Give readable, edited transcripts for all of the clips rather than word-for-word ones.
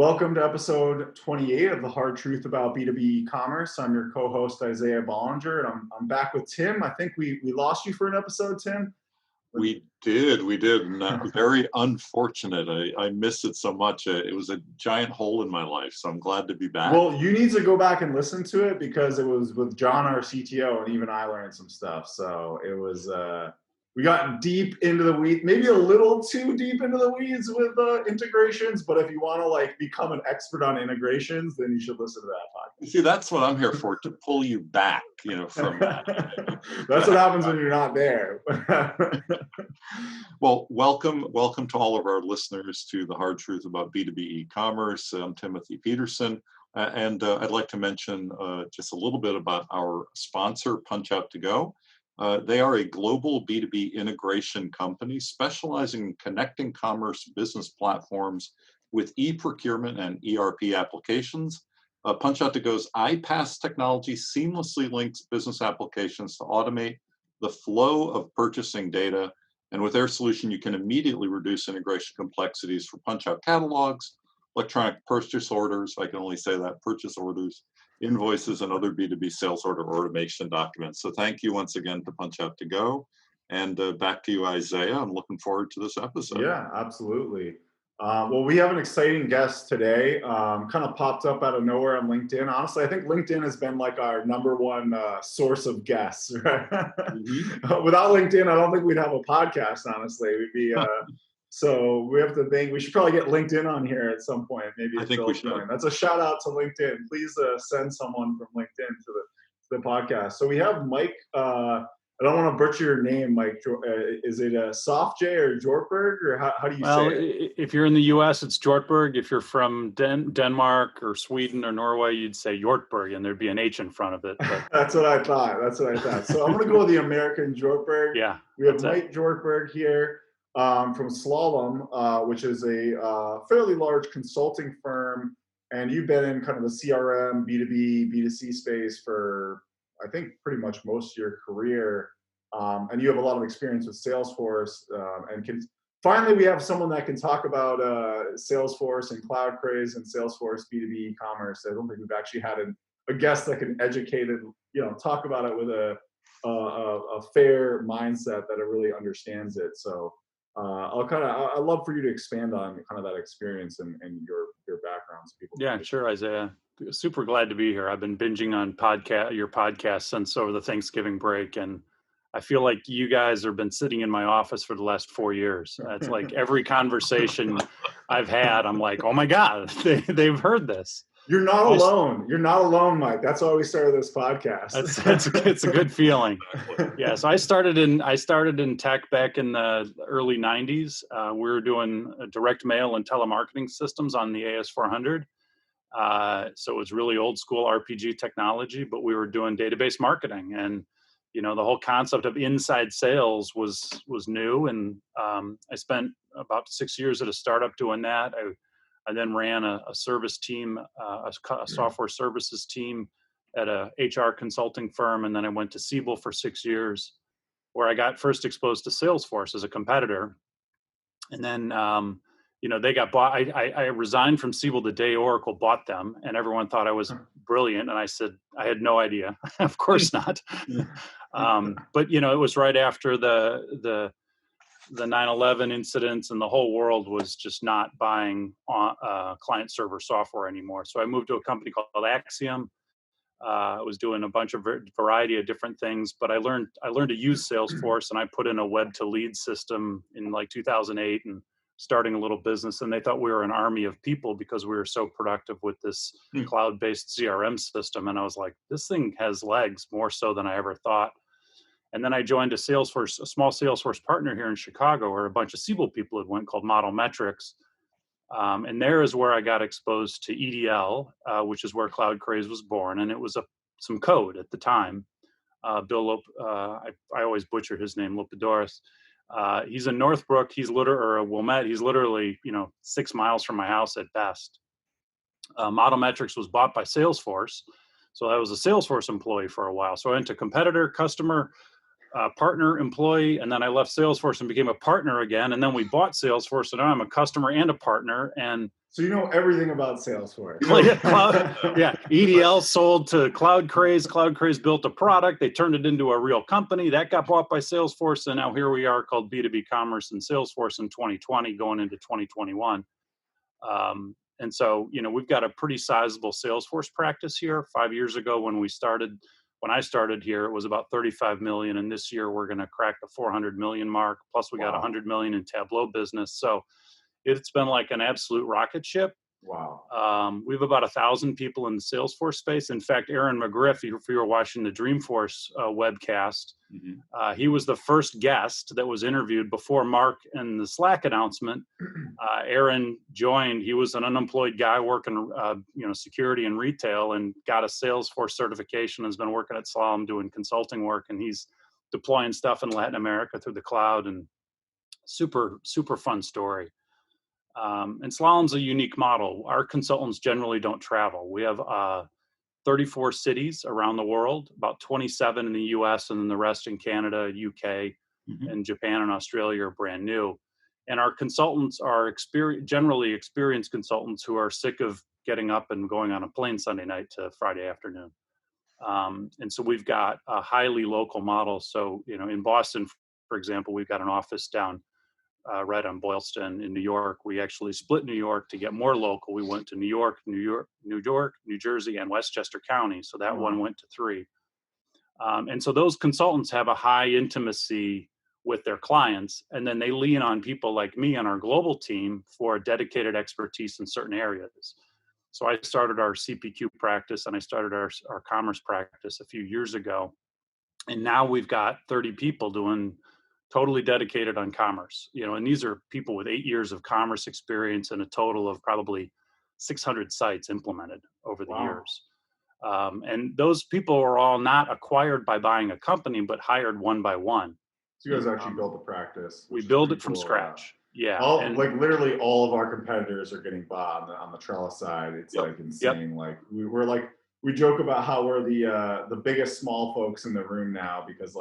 Welcome to episode 28 of the Hard Truth About B2B eCommerce. I'm your co-host, Isaiah Bollinger, and I'm back with Tim. I think we lost you for an episode, Tim. We did, and very unfortunate. I missed it so much. It was a giant hole in my life, so I'm glad to be back. Well, you need to go back and listen to it because it was with John, our CTO, and even I learned some stuff. So it was, we got deep into the weeds, maybe a little too deep into the weeds with integrations. But if you want to become an expert on integrations, then you should listen to that podcast. See, that's what I'm here for, to pull you back, from that. That's what happens when you're not there. Well, welcome to all of our listeners to the Hard Truth About B2B eCommerce. I'm Timothy Peterson, and I'd like to mention just a little bit about our sponsor, Punch Out to Go. They are a global B2B integration company specializing in connecting commerce business platforms with e-procurement and ERP applications. Punch Out to Go's iPaaS technology seamlessly links business applications to automate the flow of purchasing data. And with their solution, you can immediately reduce integration complexities for Punch-Out catalogs, electronic purchase orders, if I can only say that, purchase orders, invoices, and other B2B sales order automation documents. So thank you once again to Punch Out to Go. And back to you, Isaiah. I'm looking forward to this episode. Yeah, absolutely. Well, we have an exciting guest today, kind of popped up out of nowhere on LinkedIn. Honestly, I think LinkedIn has been like our number one source of guests, right? Mm-hmm. Without LinkedIn, I don't think we'd have a podcast, honestly. We'd be, so we have to think, we should probably get LinkedIn on here at some point. Maybe I think we should. That's a shout out to LinkedIn. Please send someone from LinkedIn to the podcast. So we have Mike, I don't want to butcher your name, Mike. Is it Soft J or Jortberg, or how do you say it? If you're in the U.S., it's Jortberg. If you're from Denmark or Sweden or Norway, you'd say Jortberg, and there's be an H in front of it. But. That's what I thought. So I'm going to go with the American Jortberg. Yeah. We have Mike Jortberg here from Slalom, which is a fairly large consulting firm, and you've been in kind of the CRM, B2B, B2C space for, I think, pretty much most of your career, and you have a lot of experience with Salesforce, and finally we have someone that can talk about Salesforce and Cloudcraze and Salesforce B2B eCommerce. I don't think we've actually had a guest that can educate and talk about it with a fair mindset that it really understands it. So I'd love for you to expand on kind of that experience and your background. So people. Yeah, sure, Isaiah. Super glad to be here. I've been binging on your podcast since over the Thanksgiving break, and I feel like you guys have been sitting in my office for the last 4 years. It's like every conversation I've had, I'm like, oh my God, they've heard this. You're not alone. You're not alone, Mike. That's why we started this podcast. It's a good feeling. Yeah. So I started in tech back in the early 90s. We were doing direct mail and telemarketing systems on the AS400. So it was really old school RPG technology, but we were doing database marketing, and the whole concept of inside sales was new. And I spent about 6 years at a startup doing that. I then ran a service team, a software services team at a HR consulting firm, and then I went to Siebel for 6 years, where I got first exposed to Salesforce as a competitor, and then. They got bought. I resigned from Siebel the day Oracle bought them, and everyone thought I was brilliant. And I said, I had no idea. Of course not. But it was right after the 9/11 incidents, and the whole world was just not buying client server software anymore. So I moved to a company called Axiom. I was doing a bunch of variety of different things, but I learned to use Salesforce, and I put in a web to lead system in like 2008, and starting a little business, and they thought we were an army of people because we were so productive with this cloud-based CRM system. And I was like, this thing has legs, more so than I ever thought. And then I joined a small Salesforce partner here in Chicago, where a bunch of Siebel people had went, called Model Metrics. And there is where I got exposed to EDL, which is where Cloudcraze was born. And it was some code at the time. Bill, I always butcher his name, Lopadoris. He's in Northbrook. He's Wilmette. He's literally, 6 miles from my house at best. Model Metrics was bought by Salesforce. So I was a Salesforce employee for a while. So I went to competitor, customer, partner, employee, and then I left Salesforce and became a partner again. And then we bought Salesforce, and now I'm a customer and a partner. And So you know everything about Salesforce. Yeah, EDL sold to Cloudcraze. Cloudcraze built a product. They turned it into a real company. That got bought by Salesforce, and now here we are called B2B eCommerce and Salesforce in 2020 going into 2021. And so, we've got a pretty sizable Salesforce practice here. 5 years ago when I started here, it was about 35 million. And this year we're going to crack the 400 million mark. Plus we got 100 million in Tableau business. So it's been like an absolute rocket ship. Wow. We have about 1,000 people in the Salesforce space. In fact, Aaron McGriff, if you were watching the Dreamforce webcast, he was the first guest that was interviewed before Mark and the Slack announcement. Aaron joined. He was an unemployed guy working, security and retail, and got a Salesforce certification. Has been working at Slalom doing consulting work, and he's deploying stuff in Latin America through the cloud. And super, super fun story. And Slalom's a unique model. Our consultants generally don't travel. We have 34 cities around the world, about 27 in the US, and then the rest in Canada, UK, and Japan and Australia are brand new. And our consultants are generally experienced consultants who are sick of getting up and going on a plane Sunday night to Friday afternoon. And so we've got a highly local model. So, in Boston, for example, we've got an office down right on Boylston. In New York, we actually split New York to get more local. We went to New York, New Jersey, and Westchester County. So that one went to 3. And so those consultants have a high intimacy with their clients, and then they lean on people like me on our global team for dedicated expertise in certain areas. So I started our CPQ practice, and I started our commerce practice a few years ago. And now we've got 30 people doing totally dedicated on commerce, and these are people with 8 years of commerce experience and a total of probably 600 sites implemented over the years. And those people are all not acquired by buying a company, but hired one by one. So you guys actually built the practice. We build it from scratch. Yeah. Literally all of our competitors are getting bought on the Trellis side. It's like insane. Like we joke about how we're the biggest small folks in the room now, because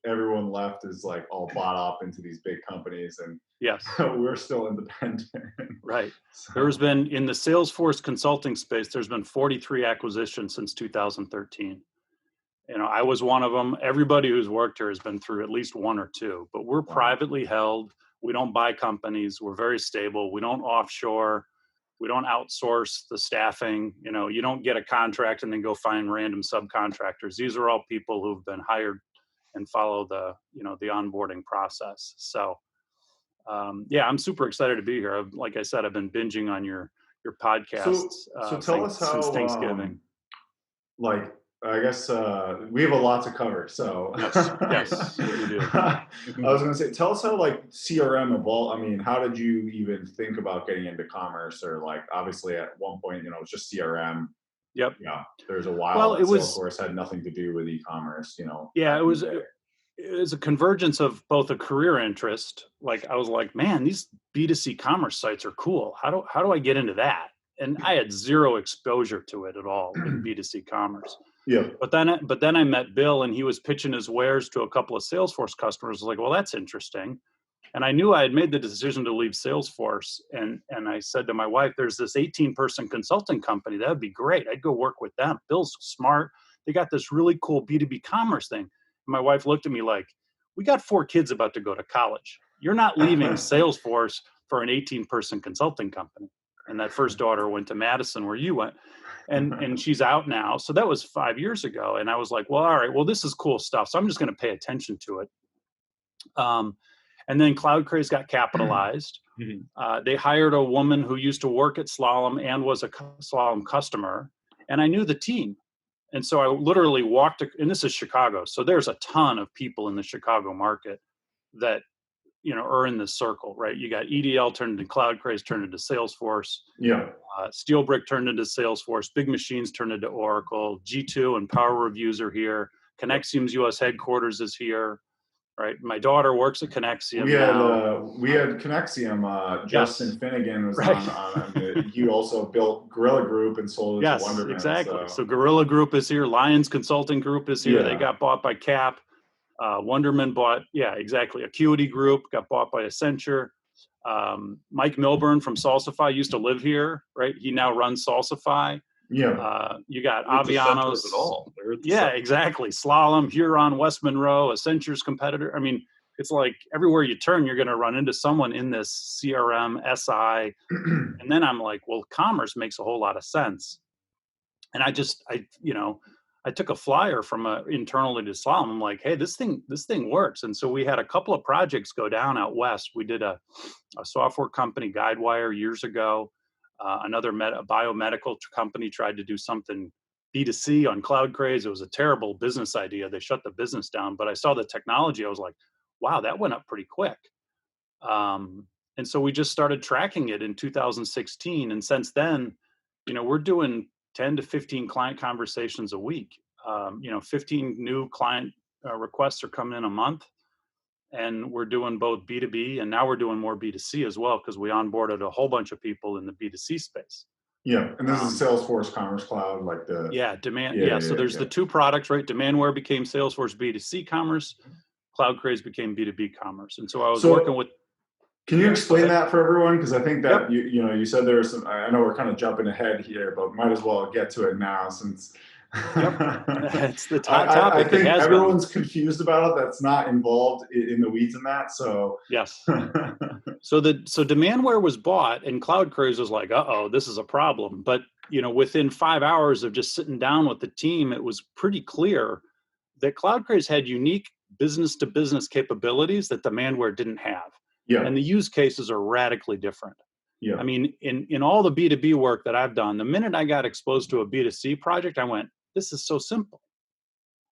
everyone left is like all bought up into these big companies, and we're still independent. Right. So. There's been, in the Salesforce consulting space, there's been 43 acquisitions since 2013. I was one of them. Everybody who's worked here has been through at least 1 or 2, but we're privately held. We don't buy companies. We're very stable. We don't offshore. We don't outsource the staffing. You don't get a contract and then go find random subcontractors. These are all people who've been hired and follow the onboarding process. So, I'm super excited to be here. Like I said, I've been binging on your podcasts. So tell us how, since Thanksgiving. I guess we have a lot to cover. So yes, we do. I was going to say, tell us how CRM evolved. I mean, how did you even think about getting into commerce? Or obviously at one point, it's just CRM. Yep. Yeah. There's a while that Salesforce had nothing to do with e-commerce. Yeah, it was a convergence of both a career interest. I was like, man, these B2C commerce sites are cool. How do I get into that? And I had zero exposure to it at all in B2C commerce. Yeah. But then I met Bill, and he was pitching his wares to a couple of Salesforce customers. I was like, well, that's interesting. And I knew I had made the decision to leave Salesforce. And I said to my wife, there's this 18-person consulting company. That would be great. I'd go work with them. Bill's smart. They got this really cool B2B commerce thing. And my wife looked at me like, we got 4 kids about to go to college. You're not leaving Salesforce for an 18-person consulting company. And that first daughter went to Madison, where you went. And she's out now. So that was 5 years ago. And I was like, well, all right, well, this is cool stuff. So I'm just going to pay attention to it. And then Cloudcraze got capitalized. They hired a woman who used to work at Slalom and was a Slalom customer. And I knew the team. And so I literally walked, and this is Chicago. So there's a ton of people in the Chicago market that, are in this circle, right? You got EDL turned into Cloudcraze, turned into Salesforce. Yeah. Steelbrick turned into Salesforce. Big Machines turned into Oracle. G2 and Power Reviews are here. Connexium's US headquarters is here, right? My daughter works at Connexium. We had Connexium. Justin Finnegan was on. You also built Gorilla Group and sold it to Wonderman. Exactly. So Gorilla Group is here. Lions Consulting Group is here. They got bought by Cap. Wonderman bought, exactly. Acuity Group got bought by Accenture. Mike Milburn from Salsify used to live here, right? He now runs Salsify. Yeah. You got They're at the center of Avianos. it all. They're at the Yeah, center. exactly. Slalom, Huron, West Monroe, Accenture's competitor. I mean, it's like everywhere you turn, you're going to run into someone in this CRM, SI. And then I'm like, well, commerce makes a whole lot of sense. And I took a flyer from internally to Slalom. I'm like, hey, this thing works. And so we had a couple of projects go down out west. We did a software company, Guidewire, years ago. Another a biomedical company tried to do something B2C on Cloudcraze. It was a terrible business idea. They shut the business down. But I saw the technology. I was like, wow, that went up pretty quick. And so we just started tracking it in 2016. And since then, we're doing 10 to 15 client conversations a week. 15 new client requests are coming in a month. And we're doing both B2B, and now we're doing more B2C as well, because we onboarded a whole bunch of people in the B2C space. Yeah, and this is Salesforce Commerce Cloud, like the demand. Yeah, so there's the two products, right? Demandware became Salesforce B2C Commerce. Cloudcraze became B2B Commerce. And so I was working with. Can you explain that for everyone? Because I think that you said there was some. I know we're kind of jumping ahead here, but might as well get to it now since. It's the top topic. I think everyone's confused about it. That's not involved in the weeds in that. So yes. So Demandware was bought, and Cloudcraze was like, this is a problem. But within 5 hours of just sitting down with the team, it was pretty clear that Cloudcraze had unique business-to-business capabilities that Demandware didn't have. Yeah. And the use cases are radically different. Yeah. I mean, in all the B2B work that I've done, the minute I got exposed to a B2C project, I went, this is so simple.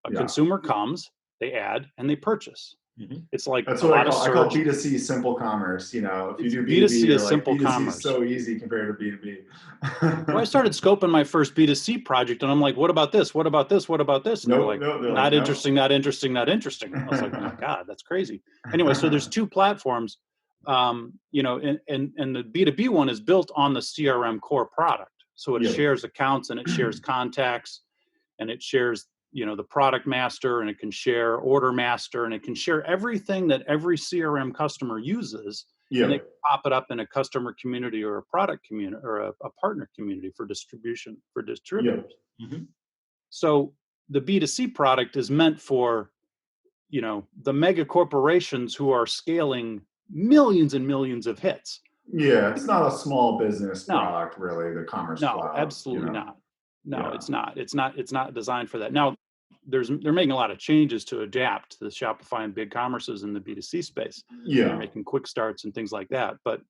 A consumer comes, they add, and they purchase. Mm-hmm. It's like that's what I call B2C simple commerce. If you do B2B, is simple commerce. Is so easy compared to B2B. Well, I started scoping my first B2C project, and I'm like, what about this? What about this? What about this? And they're like, not interesting, not interesting, not interesting. I was like, oh my God, that's crazy. Anyway, so there's two platforms, and the B2B one is built on the CRM core product. So it shares accounts, and it shares contacts, and it shares the product master, and it can share order master, and it can share everything that every CRM customer uses. And they can pop it up in a customer community or a product community or a partner community for distribution for distributors. Yeah. Mm-hmm. So the B2C product is meant for, the mega corporations who are scaling millions and millions of hits. Yeah, it's not a small business product, really, the Commerce Cloud. No, absolutely not. No, it's not. It's not designed for that. Now, they're making a lot of changes to adapt to the Shopify and BigCommerces in the B2C space. Yeah. They're making quick starts and things like that. But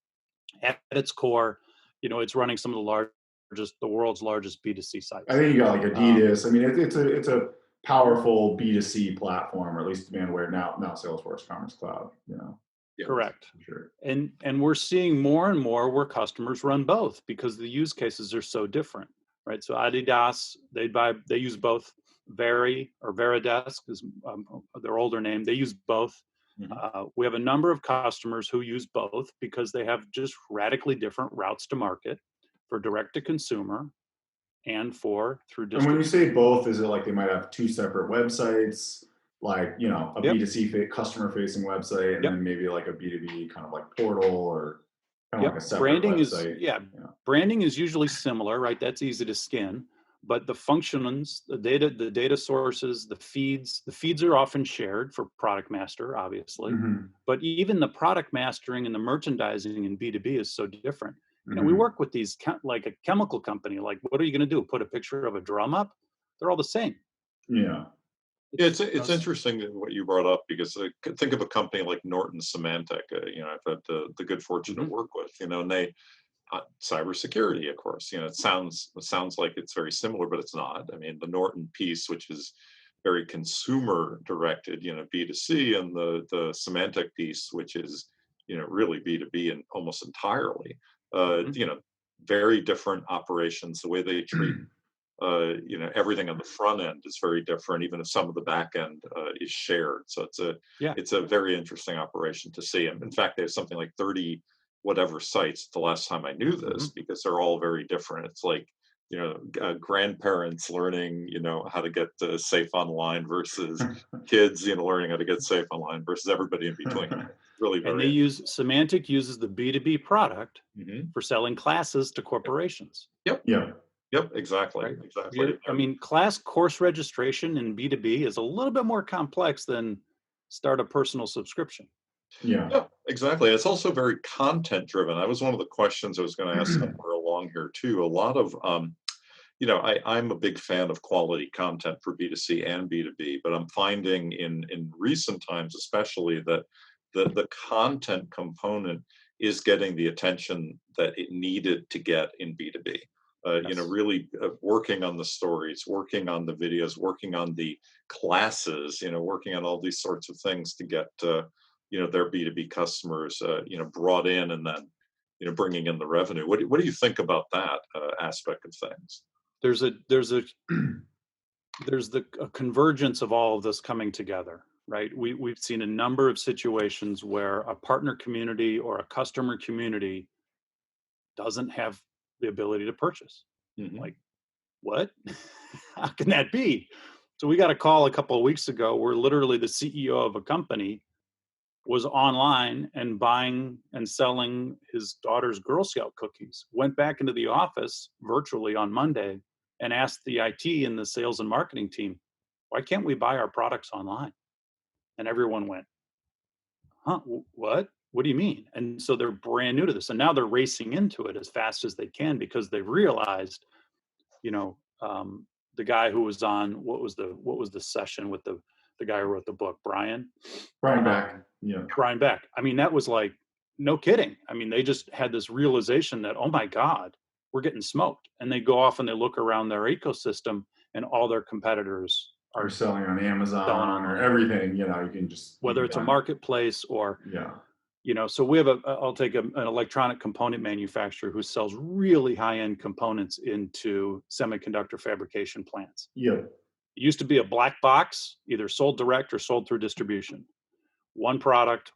at its core, it's running some of the world's largest B2C sites. I think you got like Adidas. I mean, it's a powerful B2C platform, or at least Demandware now Salesforce Commerce Cloud. Yeah, correct. Sure. And we're seeing more and more where customers run both because the use cases are so different, right? So Adidas, they use both. Veri or Veridesk is their older name. They use both. Mm-hmm. We have a number of customers who use both because they have just radically different routes to market for direct to consumer and through distribution. And when you say both, is it like they might have two separate websites, like a B2C customer facing website, and then maybe like a B2B kind of like portal or kind of like a separate website? Branding is usually similar, right? That's easy to skin. But the functions, the data sources, the feeds are often shared for product master, obviously. Mm-hmm. But even the product mastering and the merchandising in B2B is so different. Mm-hmm. We work with these like a chemical company. Like, what are you going to do? Put a picture of a drum up? They're all the same. Yeah. It's interesting what you brought up because think of a company like Norton Symantec. I've had the good fortune to work with. And they. Cybersecurity, of course, it sounds like it's very similar, but it's not. I mean, the Norton piece, which is very consumer directed, B2C, and the Symantec piece, which is, really B2B and almost entirely, very different operations. The way they treat, everything on the front end is very different, even if some of the back end is shared. So it's a very interesting operation to see. And in fact, they have something like 30 whatever sites the last time I knew this, because they're all very different. It's like grandparents learning, how to get safe online versus kids, learning how to get safe online versus everybody in between. Really And very. Symantec uses the B2B product for selling classes to corporations. Yep. Yeah. Yep. Exactly. Right? Exactly. I mean, class course registration in B2B is a little bit more complex than start a personal subscription. Yeah. Yeah, exactly. It's also very content driven. That was one of the questions I was going to ask somewhere along here too. A lot of, I'm a big fan of quality content for B2C and B2B, but I'm finding in recent times, especially, that the content component is getting the attention that it needed to get in B2B. Really working on the stories, working on the videos, working on the classes, working on all these sorts of things to get, their B2B customers, brought in, and then, bringing in the revenue. What do you think about that aspect of things? There's a convergence of all of this coming together, right? We've seen a number of situations where a partner community or a customer community doesn't have the ability to purchase. Like, what? How can that be? So we got a call a couple of weeks ago where literally the CEO of a company was online and buying and selling his daughter's Girl Scout cookies, went back into the office virtually on Monday and asked the IT and the sales and marketing team, why can't we buy our products online? And everyone went, huh, what? What do you mean? And so they're brand new to this. And now they're racing into it as fast as they can because they've realized, the guy who was on, what was the session with the guy who wrote the book, Brian Beck. Yeah. Brian Beck. I mean, that was like, no kidding. I mean, they just had this realization that, oh my God, we're getting smoked. And they go off and they look around their ecosystem and all their competitors are selling on Amazon or everything, you can just, whether it's a marketplace or, yeah. So we have I'll take an electronic component manufacturer who sells really high-end components into semiconductor fabrication plants. Yeah. It used to be a black box, either sold direct or sold through distribution. One product,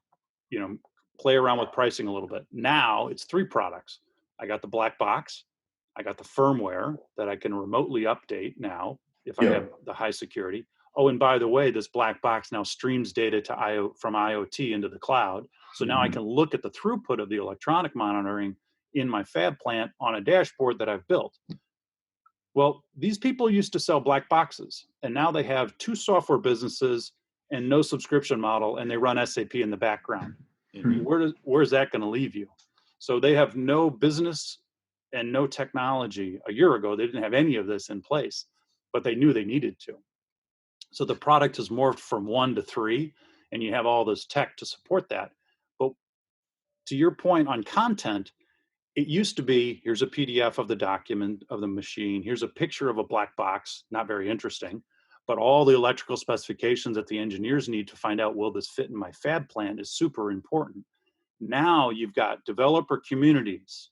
play around with pricing a little bit. Now it's 3 products. I got the black box. I got the firmware that I can remotely update now if I have the high security. Oh, and by the way, this black box now streams data to from IoT into the cloud. So now I can look at the throughput of the electronic monitoring in my fab plant on a dashboard that I've built. Well, these people used to sell black boxes, and now they have 2 software businesses and no subscription model, and they run SAP in the background. Where's that going to leave you? So they have no business and no technology. A year ago, they didn't have any of this in place, but they knew they needed to. So the product has morphed from 1 to 3, and you have all this tech to support that. But to your point on content, it used to be, here's a PDF of the document of the machine. Here's a picture of a black box, not very interesting, but all the electrical specifications that the engineers need to find out, will this fit in my fab plant, is super important. Now you've got developer communities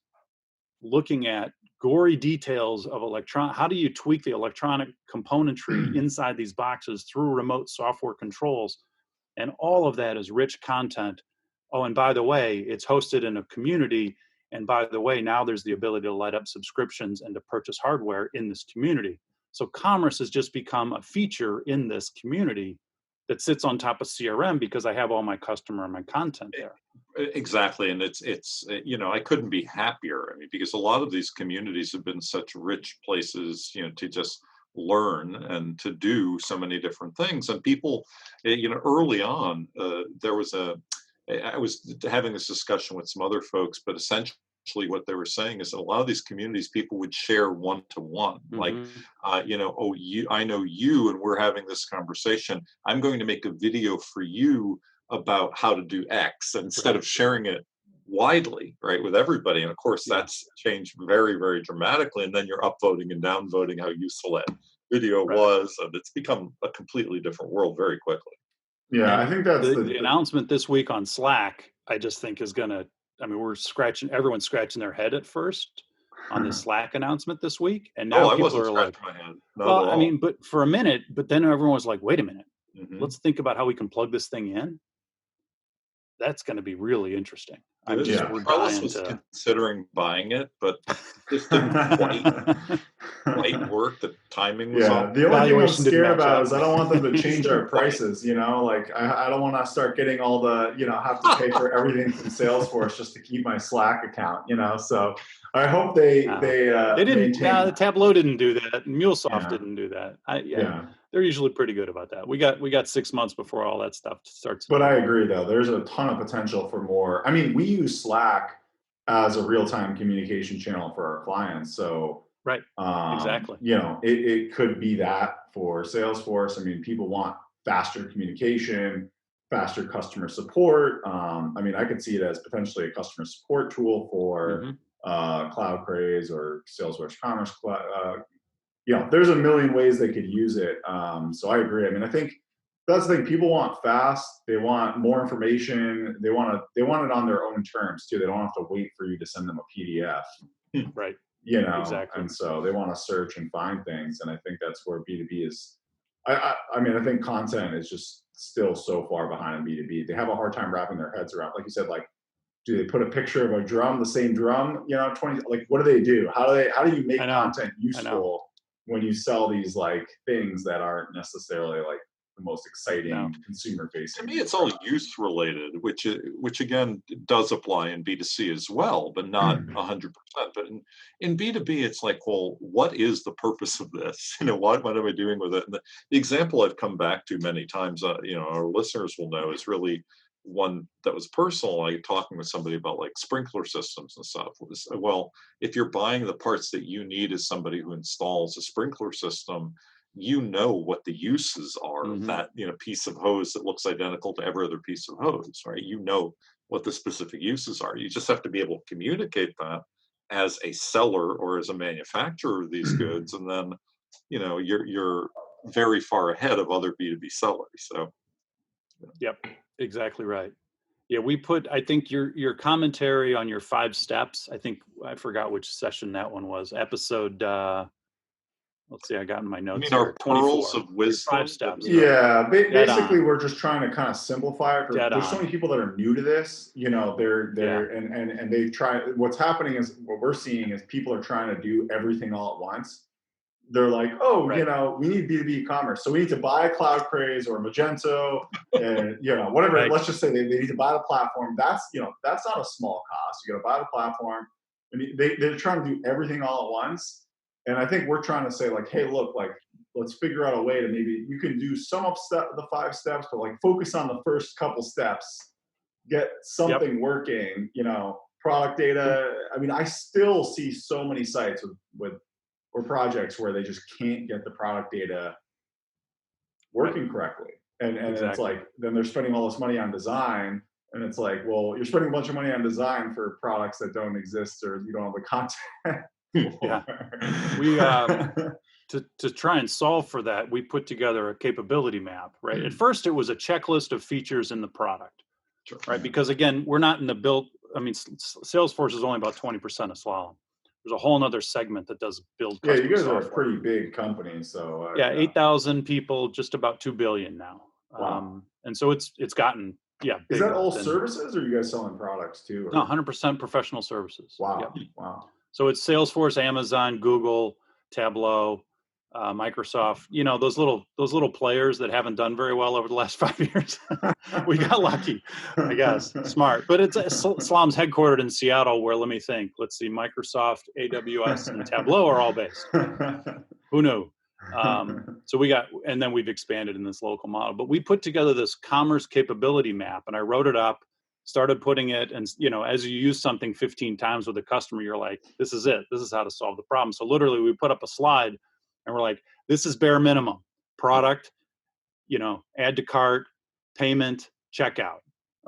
looking at gory details of how do you tweak the electronic componentry inside these boxes through remote software controls? And all of that is rich content. Oh, and by the way, it's hosted in a community. And by the way, now there's the ability to light up subscriptions and to purchase hardware in this community. So commerce has just become a feature in this community that sits on top of CRM because I have all my customer and my content there. Exactly. And it's I couldn't be happier. I mean, because a lot of these communities have been such rich places, to just learn and to do so many different things. And people, early on, I was having this discussion with some other folks, but essentially what they were saying is that a lot of these communities, people would share one-to-one, like, I know you, and we're having this conversation. I'm going to make a video for you about how to do X, instead of sharing it widely, right, with everybody. And of course, that's changed very, very dramatically. And then you're upvoting and downvoting how useful that video was, and it's become a completely different world very quickly. Yeah, and I think that's the announcement this week on Slack, I just think is going to, everyone's scratching their head at first on the Slack announcement this week. And now people are like, but for a minute, but then everyone was like, wait a minute, let's think about how we can plug this thing in. That's going to be really interesting. I'm just, Yeah. we're Trellis dying was to. considering buying it, but just didn't quite work. The timing was Yeah, off. the only thing I'm Valuation didn't scared match about up. is I don't want them to change our prices, you know, like I don't want to start getting all the, you know, have to pay for everything from Salesforce just to keep my Slack account, you know, so I hope they didn't. maintain No, the that. Tableau didn't do that. And MuleSoft Yeah. didn't do that. Yeah. They're usually pretty good about that. We got 6 months before all that stuff starts. But I agree though, there's a ton of potential for more. I mean, we use Slack as a real-time communication channel for our clients. So Right. Exactly. you know, it could be that for Salesforce. I mean, people want faster communication, faster customer support. I mean, I could see it as potentially a customer support tool for Cloudcraze or Salesforce Commerce. You know, there's a million ways they could use it. So I agree. I mean, I think that's the thing. People want fast. They want more information. They want it on their own terms too. They don't have to wait for you to send them a PDF. Right. You know, Exactly. and so they want to search and find things. And I think that's where B2B is. I mean, I think content is just still so far behind B2B. They have a hard time wrapping their heads around, like you said, like, do they put a picture of a drum, the same drum, you know, 20, like, what do they do? How do you make content useful when you sell these like things that aren't necessarily like the most exciting consumer facing? To me, it's all use related, which again does apply in B2C as well, but not 100%. But in B2B, it's like, well, what is the purpose of this? You know, what am I doing with it? And the example I've come back to many times, you know, our listeners will know, is really one that was personal. Like talking with somebody about like sprinkler systems and stuff. Well, if you're buying the parts that you need as somebody who installs a sprinkler system, you know what the uses are of that, you know, piece of hose that looks identical to every other piece of hose, right? You know what the specific uses are. You just have to be able to communicate that as a seller or as a manufacturer of these goods, and then, you know, you're very far ahead of other B2B sellers. So Yep, exactly right. Yeah, we put, I think your commentary on your 5 steps, I think I forgot which session that one was. Episode let's see, I got in my you notes mean here. our pearls 24. of wisdom? 5 steps. Yeah, basically on. we're just trying to kind of simplify it. There's so many people that are new to this, you know, and they try. What's happening is, what we're seeing is people are trying to do everything all at once. They're like, oh, you know, we need B2B e-commerce, so we need to buy Cloudcraze or Magento, and you know, whatever. Let's just say they need to buy the platform. That's, you know, that's not a small cost. You got to buy the platform, and they're trying to do everything all at once. And I think we're trying to say like, hey, look, like, let's figure out a way to, maybe you can do some of the 5 steps, but like focus on the first couple steps, get something working, you know, product data. I mean, I still see so many sites or projects where they just can't get the product data working correctly. And it's like, then they're spending all this money on design. And it's like, well, you're spending a bunch of money on design for products that don't exist, or you don't have the content. Yeah, we to try and solve for that, we put together a capability map. Right, at first it was a checklist of features in the product, right? Because again, we're not in the build. I mean, Salesforce is only about 20% of Slalom. There's a whole other segment that does build. Yeah, you guys software. are a pretty big company, so 8,000 people, just about 2 billion now. Wow. And so it's gotten Is bigger. that all services, or are you guys selling products too? Or? No, 100% professional services. Wow. Yep. Wow. So it's Salesforce, Amazon, Google, Tableau, Microsoft. You know, those little players that haven't done very well over the last 5 years. We got lucky, I guess. Smart, but it's Slalom's headquartered in Seattle, where, let me think. Let's see, Microsoft, AWS, and Tableau are all based. Who knew? So we got, and then we've expanded in this local model. But we put together this commerce capability map, and I wrote it up. Started putting it, and you know, as you use something 15 times with a customer, you're like, this is it. This is how to solve the problem. So literally, we put up a slide, and we're like, this is bare minimum: product, you know, add to cart, payment, checkout.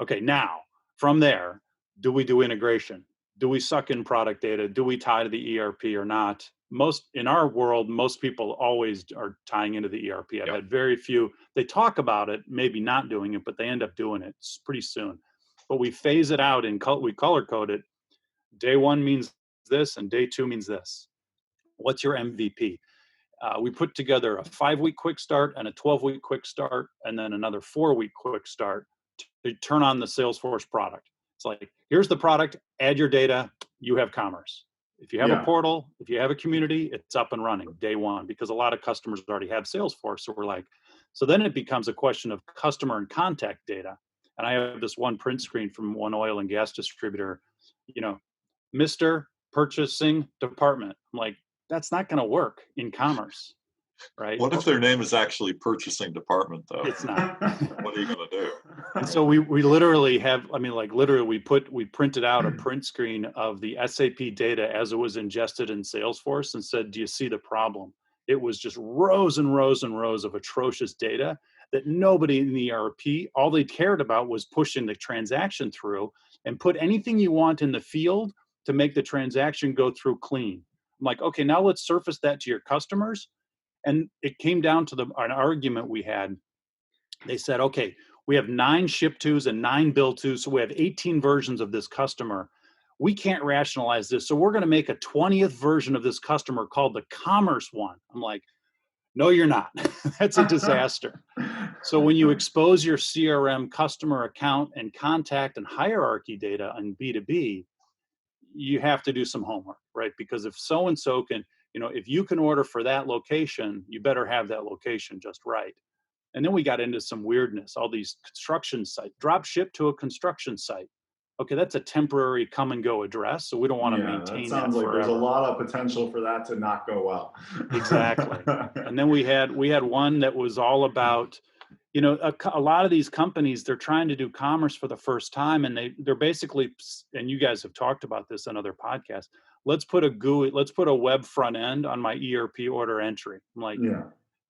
Okay, now from there, do we do integration? Do we suck in product data? Do we tie to the ERP or not? In our world, most people always are tying into the ERP. I've had very few. They talk about it, maybe not doing it, but they end up doing it pretty soon. But we phase it out and we color code it. Day 1 means this, and day 2 means this. What's your MVP? We put together a 5-week quick start and a 12-week quick start, and then another 4-week quick start to turn on the Salesforce product. It's like, here's the product, add your data, you have commerce. If you have a portal, if you have a community, it's up and running day one, because a lot of customers already have Salesforce. So we're like, so then it becomes a question of customer and contact data. And I have this one print screen from one oil and gas distributor, Mr. Purchasing Department. I'm like, that's not going to work in commerce, right? What if their name is actually purchasing department, though? It's not. What are you going to do? And so we literally have, we printed out a print screen of the SAP data as it was ingested in Salesforce and said, do you see the problem? It was just rows and rows and rows of atrocious data that nobody in the ERP, all they cared about was pushing the transaction through, and put anything you want in the field to make the transaction go through clean. I'm like, okay, now let's surface that to your customers. And it came down to an argument we had. They said, okay, we have 9 ship tos and 9 bill tos, so we have 18 versions of this customer. We can't rationalize this, so we're going to make a 20th version of this customer called the commerce one. I'm like, no, you're not. That's a disaster. So when you expose your CRM customer account and contact and hierarchy data on B2B, you have to do some homework, right? Because if so-and-so can, if you can order for that location, you better have that location just right. And then we got into some weirdness, all these construction sites, drop ship to a construction site. Okay, that's a temporary come and go address, so we don't want to maintain that. Sounds like forever. There's a lot of potential for that to not go well. Exactly. And then we had one that was all about, a lot of these companies, they're trying to do commerce for the first time, and they're basically, and you guys have talked about this on other podcasts, let's put a web front end on my ERP order entry. I'm like,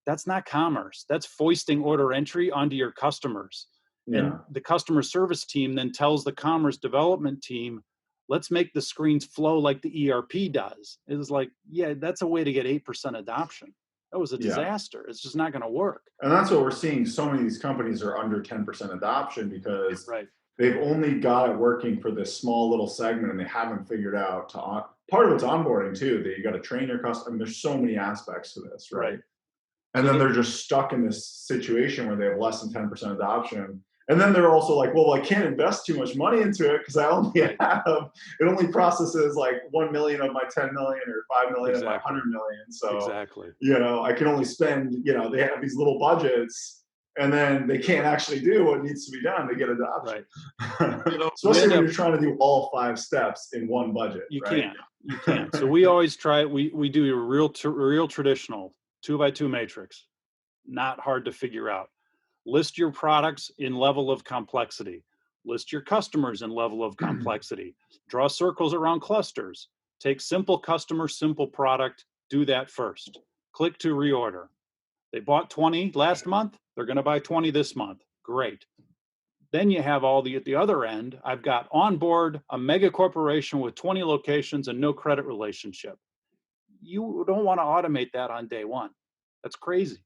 that's not commerce. That's foisting order entry onto your customers. And the customer service team then tells the commerce development team, let's make the screens flow like the ERP does. It was like, that's a way to get 8% adoption. That was a disaster. It's just not going to work. And that's what we're seeing. So many of these companies are under 10% adoption because they've only got it working for this small little segment, and they haven't figured out part of it's onboarding too, that you got to train your customer. I mean, there's so many aspects to this, right? And then they're just stuck in this situation where they have less than 10% adoption. And then they're also like, well, I can't invest too much money into it because I only it only processes like 1 million of my 10 million or 5 million of my 100 million. So, I can only spend, they have these little budgets, and then they can't actually do what needs to be done to get adoption. Especially when you're trying to do all 5 steps in one budget. You can't. So we always try, we do a real traditional 2x2 matrix, not hard to figure out. List your products in level of complexity. List your customers in level of complexity. Draw circles around clusters. Take simple customer, simple product. Do that first. Click to reorder. They bought 20 last month. They're going to buy 20 this month. Great. Then you have at the other end, I've got on board a mega corporation with 20 locations and no credit relationship. You don't want to automate that on day one. That's crazy.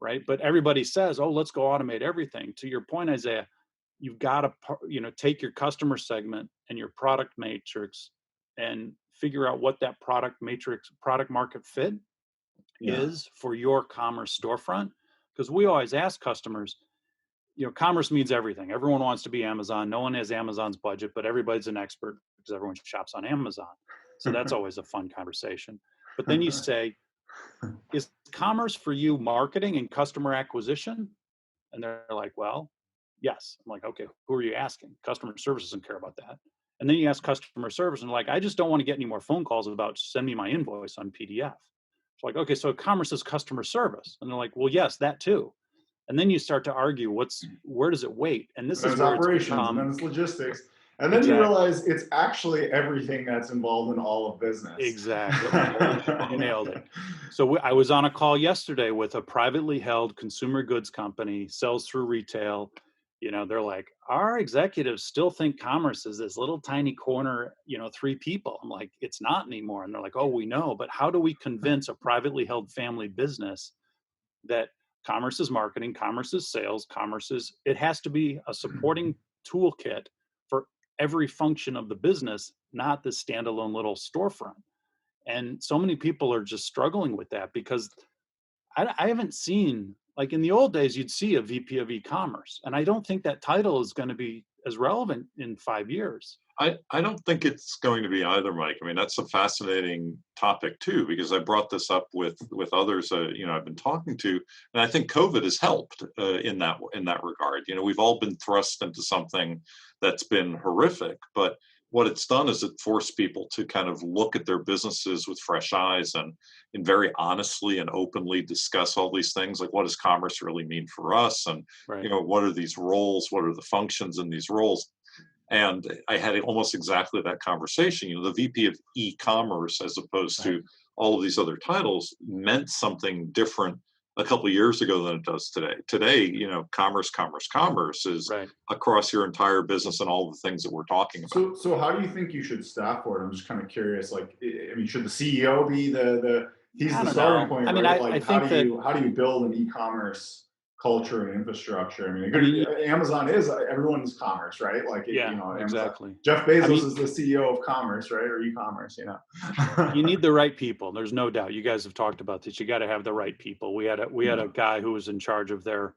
Right? But everybody says, oh, let's go automate everything. To your point, Isaiah, you've got to, take your customer segment and your product matrix and figure out what that product market fit is for your commerce storefront. Because we always ask customers, commerce means everything. Everyone wants to be Amazon. No one has Amazon's budget, but everybody's an expert because everyone shops on Amazon. So that's always a fun conversation. But then you say, is commerce for you marketing and customer acquisition? And they're like, well, yes. I'm like, okay, who are you asking? Customer service doesn't care about that. And then you ask customer service and like, I just don't want to get any more phone calls about send me my invoice on PDF. It's like, okay, so commerce is customer service. And they're like, well, yes, that too. And then you start to argue where does it weight? And this is where operations, and then it's logistics. And then you realize it's actually everything that's involved in all of business. Exactly. You nailed it. So I was on a call yesterday with a privately held consumer goods company, sells through retail. They're like, our executives still think commerce is this little tiny corner, 3 people. I'm like, it's not anymore. And they're like, oh, we know. But how do we convince a privately held family business that commerce is marketing, commerce is sales, it has to be a supporting toolkit for every function of the business, not the standalone little storefront. And so many people are just struggling with that because I haven't seen like in the old days, you'd see a VP of e-commerce, and I don't think that title is going to be as relevant in 5 years. I don't think it's going to be either, Mike. I mean, that's a fascinating topic too, because I brought this up with others, I've been talking to, and I think COVID has helped in that regard. We've all been thrust into something that's been horrific, but what it's done is it forced people to kind of look at their businesses with fresh eyes and very honestly and openly discuss all these things, like what does commerce really mean for us, and Right. what are these roles, what are the functions in these roles. And I had almost exactly that conversation. The VP of e-commerce, as opposed to all of these other titles, meant something different a couple of years ago than it does today. Today, commerce is Right. across your entire business and all the things that we're talking about. So how do you think you should staff for it? I'm just kind of curious. Like, I mean, should the CEO be he's I the don't starting know. point, I mean, right? I Like, think how do you build an e-commerce culture and infrastructure? I mean, Amazon is everyone's commerce, right? Like, yeah, Amazon. exactly. Jeff Bezos is the CEO of commerce, right? Or e-commerce, You need the right people. There's no doubt. You guys have talked about this. You got to have the right people. We had a guy who was in charge of their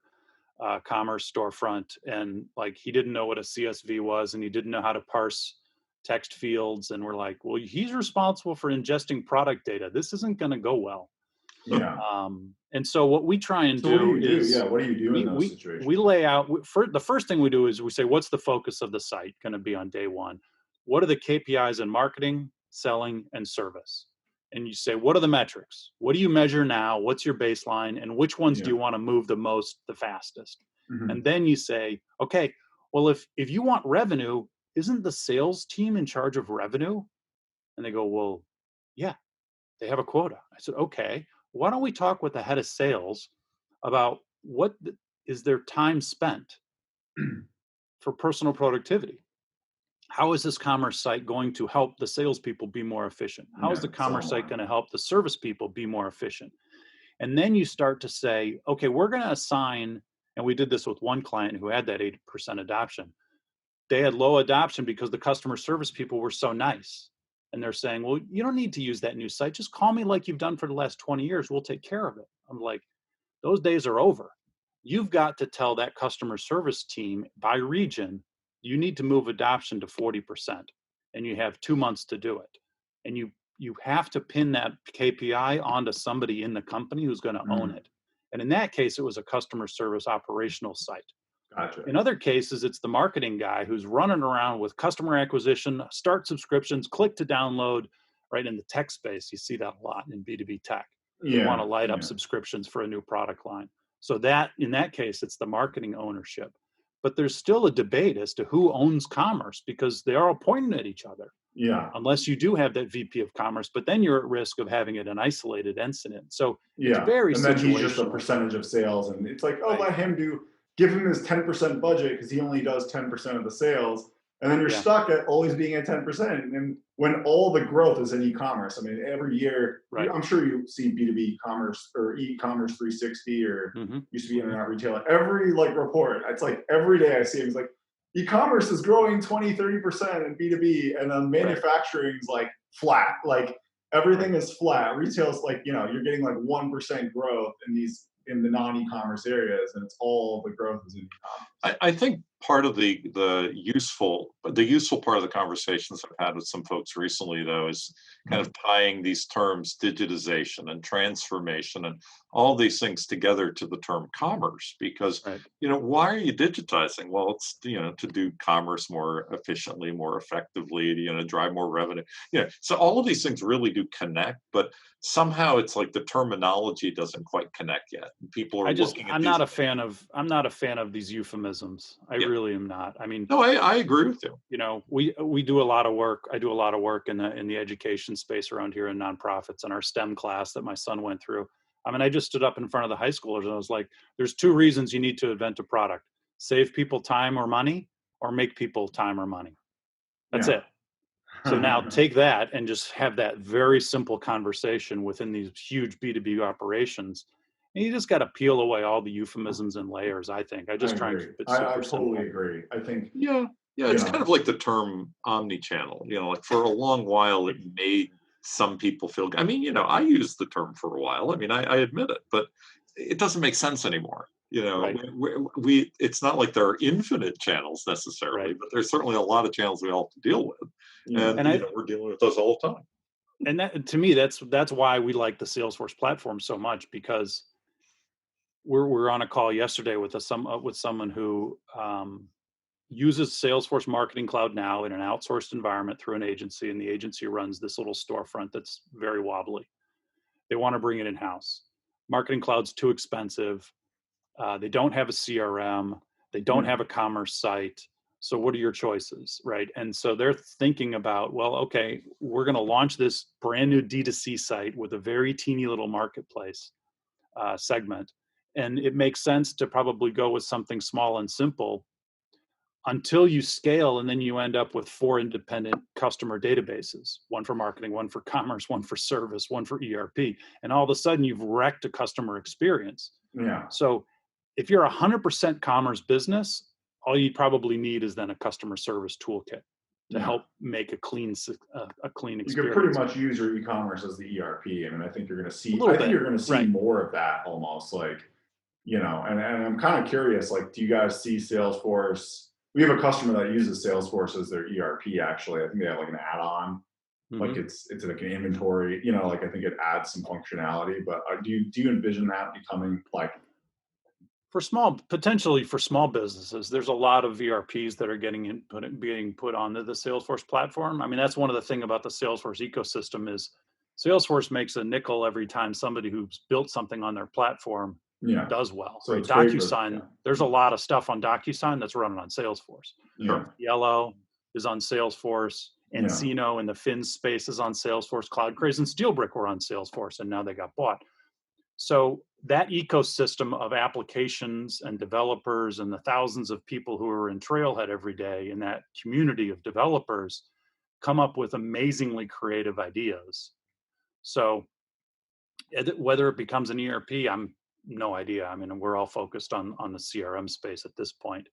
commerce storefront, and like he didn't know what a CSV was, and he didn't know how to parse text fields. And we're like, well, he's responsible for ingesting product data. This isn't going to go well. Yeah. And so what we try and So do what do you is, do? Yeah, what do you do in those situations? we lay out, the first thing we do is we say, what's the focus of the site going to be on day one? What are the KPIs in marketing, selling, and service? And you say, what are the metrics? What do you measure now? What's your baseline? And which ones do you want to move the most, the fastest? Mhm. And then you say, okay, well, if you want revenue, isn't the sales team in charge of revenue? And they go, well, yeah, they have a quota. I said, okay, why don't we talk with the head of sales about what is their time spent for personal productivity? How is this commerce site going to help the salespeople be more efficient? How is the commerce site going to help the service people be more efficient? And then you start to say, okay, we're going to assign, and we did this with one client who had that 80% adoption. They had low adoption because the customer service people were so nice. And they're saying, well, you don't need to use that new site. Just call me like you've done for the last 20 years. We'll take care of it. I'm like, those days are over. You've got to tell that customer service team by region, you need to move adoption to 40%. And you have 2 months to do it. And you have to pin that KPI onto somebody in the company who's going to own it. And in that case, it was a customer service operational site. Gotcha. In other cases, it's the marketing guy who's running around with customer acquisition, start subscriptions, click to download, right? In the tech space, you see that a lot in B2B tech. You want to light up subscriptions for a new product line. So that, in that case, it's the marketing ownership. But there's still a debate as to who owns commerce because they are all pointing at each other. Yeah. Unless you do have that VP of commerce, but then you're at risk of having it an isolated incident. So it's very and then situational. he's just a percentage of sales, and it's like, oh, let him give him his 10% budget because he only does 10% of the sales, and then you're stuck at always being at 10%. And when all the growth is in e-commerce, I mean, every year, I'm sure you see B2B commerce or e-commerce 360 or used to be internet retailer. Every report, it's like every day I see it, it's like e-commerce is growing 20-30% in B2B, and then manufacturing's flat. Like everything is flat. Retail's you're getting 1% growth in the non-e-commerce areas, and it's all the growth is in e-commerce. I think part of the useful part of the conversations I've had with some folks recently, though, is kind of tying these terms digitization and transformation and all these things together to the term commerce. Because why are you digitizing? Well, it's to do commerce more efficiently, more effectively, to drive more revenue. So all of these things really do connect, but somehow it's like the terminology doesn't quite connect yet. People are I'm not a fan of these euphemisms. I really am not. I mean, no, I agree with you. We do a lot of work. I do a lot of work in the education space around here in nonprofits, and our STEM class that my son went through. I mean, I just stood up in front of the high schoolers and I was like, there's 2 reasons you need to invent a product: save people time or money, or make people time or money. That's it. So now take that and just have that very simple conversation within these huge B2B operations. And you just got to peel away all the euphemisms and layers, I think. I just try and keep it super simple. I totally agree. I think. Yeah, it's kind of like the term omni-channel. For a long while, it made some people feel. I mean, I used the term for a while. I mean, I admit it, but it doesn't make sense anymore. You know, Right. we it's not like there are infinite channels necessarily, Right. but there's certainly a lot of channels we all have to deal with, Yeah. and we're dealing with those all the time. And that, to me, that's why we like the Salesforce platform so much, because we're on a call yesterday with someone who uses Salesforce Marketing Cloud now in an outsourced environment through an agency, and the agency runs this little storefront that's very wobbly. They want to bring it in-house. Marketing Cloud's too expensive. They don't have a CRM. They don't have a commerce site. So what are your choices, right? And so they're thinking about, well, okay, we're going to launch this brand new D2C site with a very teeny little marketplace segment. And it makes sense to probably go with something small and simple until you scale, and then you end up with 4 independent customer databases, one for marketing, one for commerce, one for service, one for ERP. And all of a sudden you've wrecked a customer experience. Yeah. So if you're 100% commerce business, all you probably need is then a customer service toolkit to help make a clean experience. You can pretty much use your e-commerce as the ERP. I mean, I think you're going to see, Right. more of that almost, like, and I'm kind of curious, like, do you guys see Salesforce? We have a customer that uses Salesforce as their ERP, actually. I think they have like an add-on, like it's like an inventory, like I think it adds some functionality, but do you envision that becoming like, potentially for small businesses, there's a lot of ERPs that are being put onto the Salesforce platform. I mean, that's one of the things about the Salesforce ecosystem is Salesforce makes a nickel every time somebody who's built something on their platform does well. So right? DocuSign, there's a lot of stuff on DocuSign that's running on Salesforce. Yellow is on Salesforce. Encino in the Fin space is on Salesforce. Cloudcraze and Steelbrick were on Salesforce, and now they got bought. So that ecosystem of applications and developers and the thousands of people who are in Trailhead every day in that community of developers come up with amazingly creative ideas. So whether it becomes an ERP, I'm no idea. I mean, we're all focused on the CRM space at this point.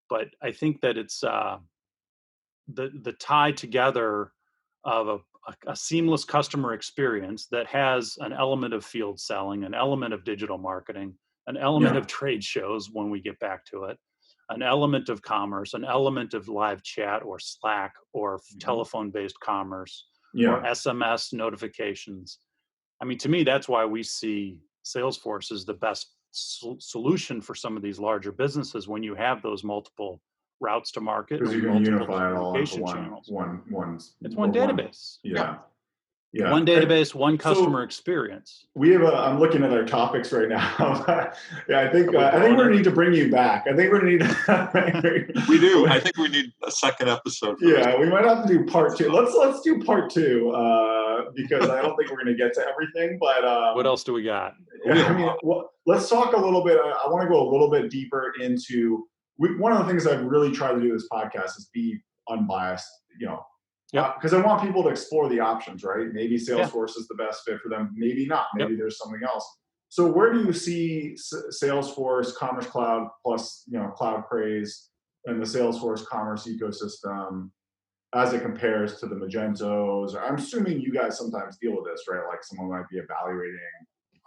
But I think that it's the tie together of a seamless customer experience that has an element of field selling, an element of digital marketing, an element of trade shows when we get back to it, an element of commerce, an element of live chat or Slack or telephone-based commerce or SMS notifications. I mean, to me, that's why we see Salesforce as the best solution for some of these larger businesses when you have those multiple routes to market, because you can multiple unify it all into channels. It's one database. One database, one customer experience. We have I'm looking at our topics right now. I think we're gonna need to bring you back. I think we're gonna need we do. I think we need a second episode. We might have to do part 2. Let's do part 2 because I don't think we're gonna get to everything. But what else do we got? I mean, let's talk a little bit. I want to go a little bit deeper into. One of the things I've really tried to do this podcast is be unbiased, because I want people to explore the options, right? Maybe Salesforce is the best fit for them. Maybe not. Maybe there's something else. So where do you see Salesforce Commerce Cloud plus, Cloudcraze and the Salesforce commerce ecosystem as it compares to the Magentos? I'm assuming you guys sometimes deal with this, right? Like someone might be evaluating.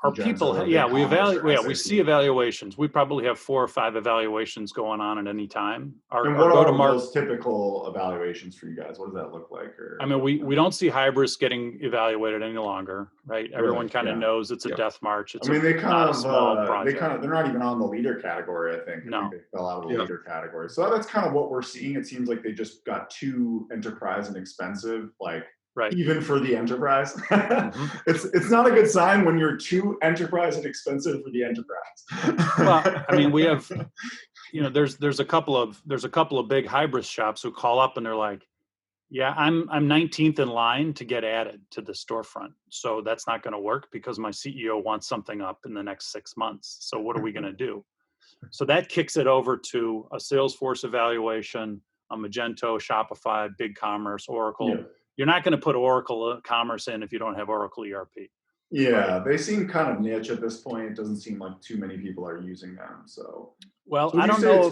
Our people, we evaluate. We see evaluations. We probably have 4 or 5 evaluations going on at any time. And what are those typical evaluations for you guys? What does that look like? I mean, we don't see hybrids getting evaluated any longer, right? Everyone kind of knows it's a death march. It's they kind of they're not even on the leader category. I think they fell out of the leader category. So that's kind of what we're seeing. It seems like they just got too enterprise and expensive, even for the enterprise. It's not a good sign when you're too enterprise and expensive for the enterprise. Well, I mean, we have, there's a couple of big hybrid shops who call up and they're like, I'm 19th in line to get added to the storefront. So that's not going to work because my CEO wants something up in the next 6 months. So what are we going to do? So that kicks it over to a Salesforce evaluation, a Magento, Shopify, BigCommerce, Oracle. You're not going to put Oracle Commerce in if you don't have Oracle ERP. They seem kind of niche at this point. It doesn't seem like too many people are using them. I don't know.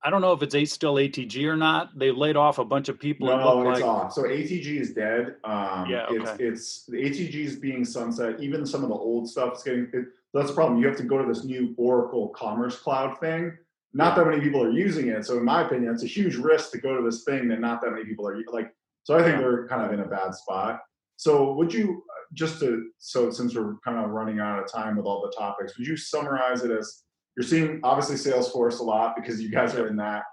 I don't know if it's still ATG or not. They laid off a bunch of people. No, it's off. So ATG is dead. It's the ATG is being sunset. Even some of the old stuff is getting. that's the problem. You have to go to this new Oracle Commerce Cloud thing. Not that many people are using it. So in my opinion, it's a huge risk to go to this thing that not that many people are like. So I think they're kind of in a bad spot. So would you so since we're kind of running out of time with all the topics, would you summarize it as you're seeing obviously Salesforce a lot because you guys are in that,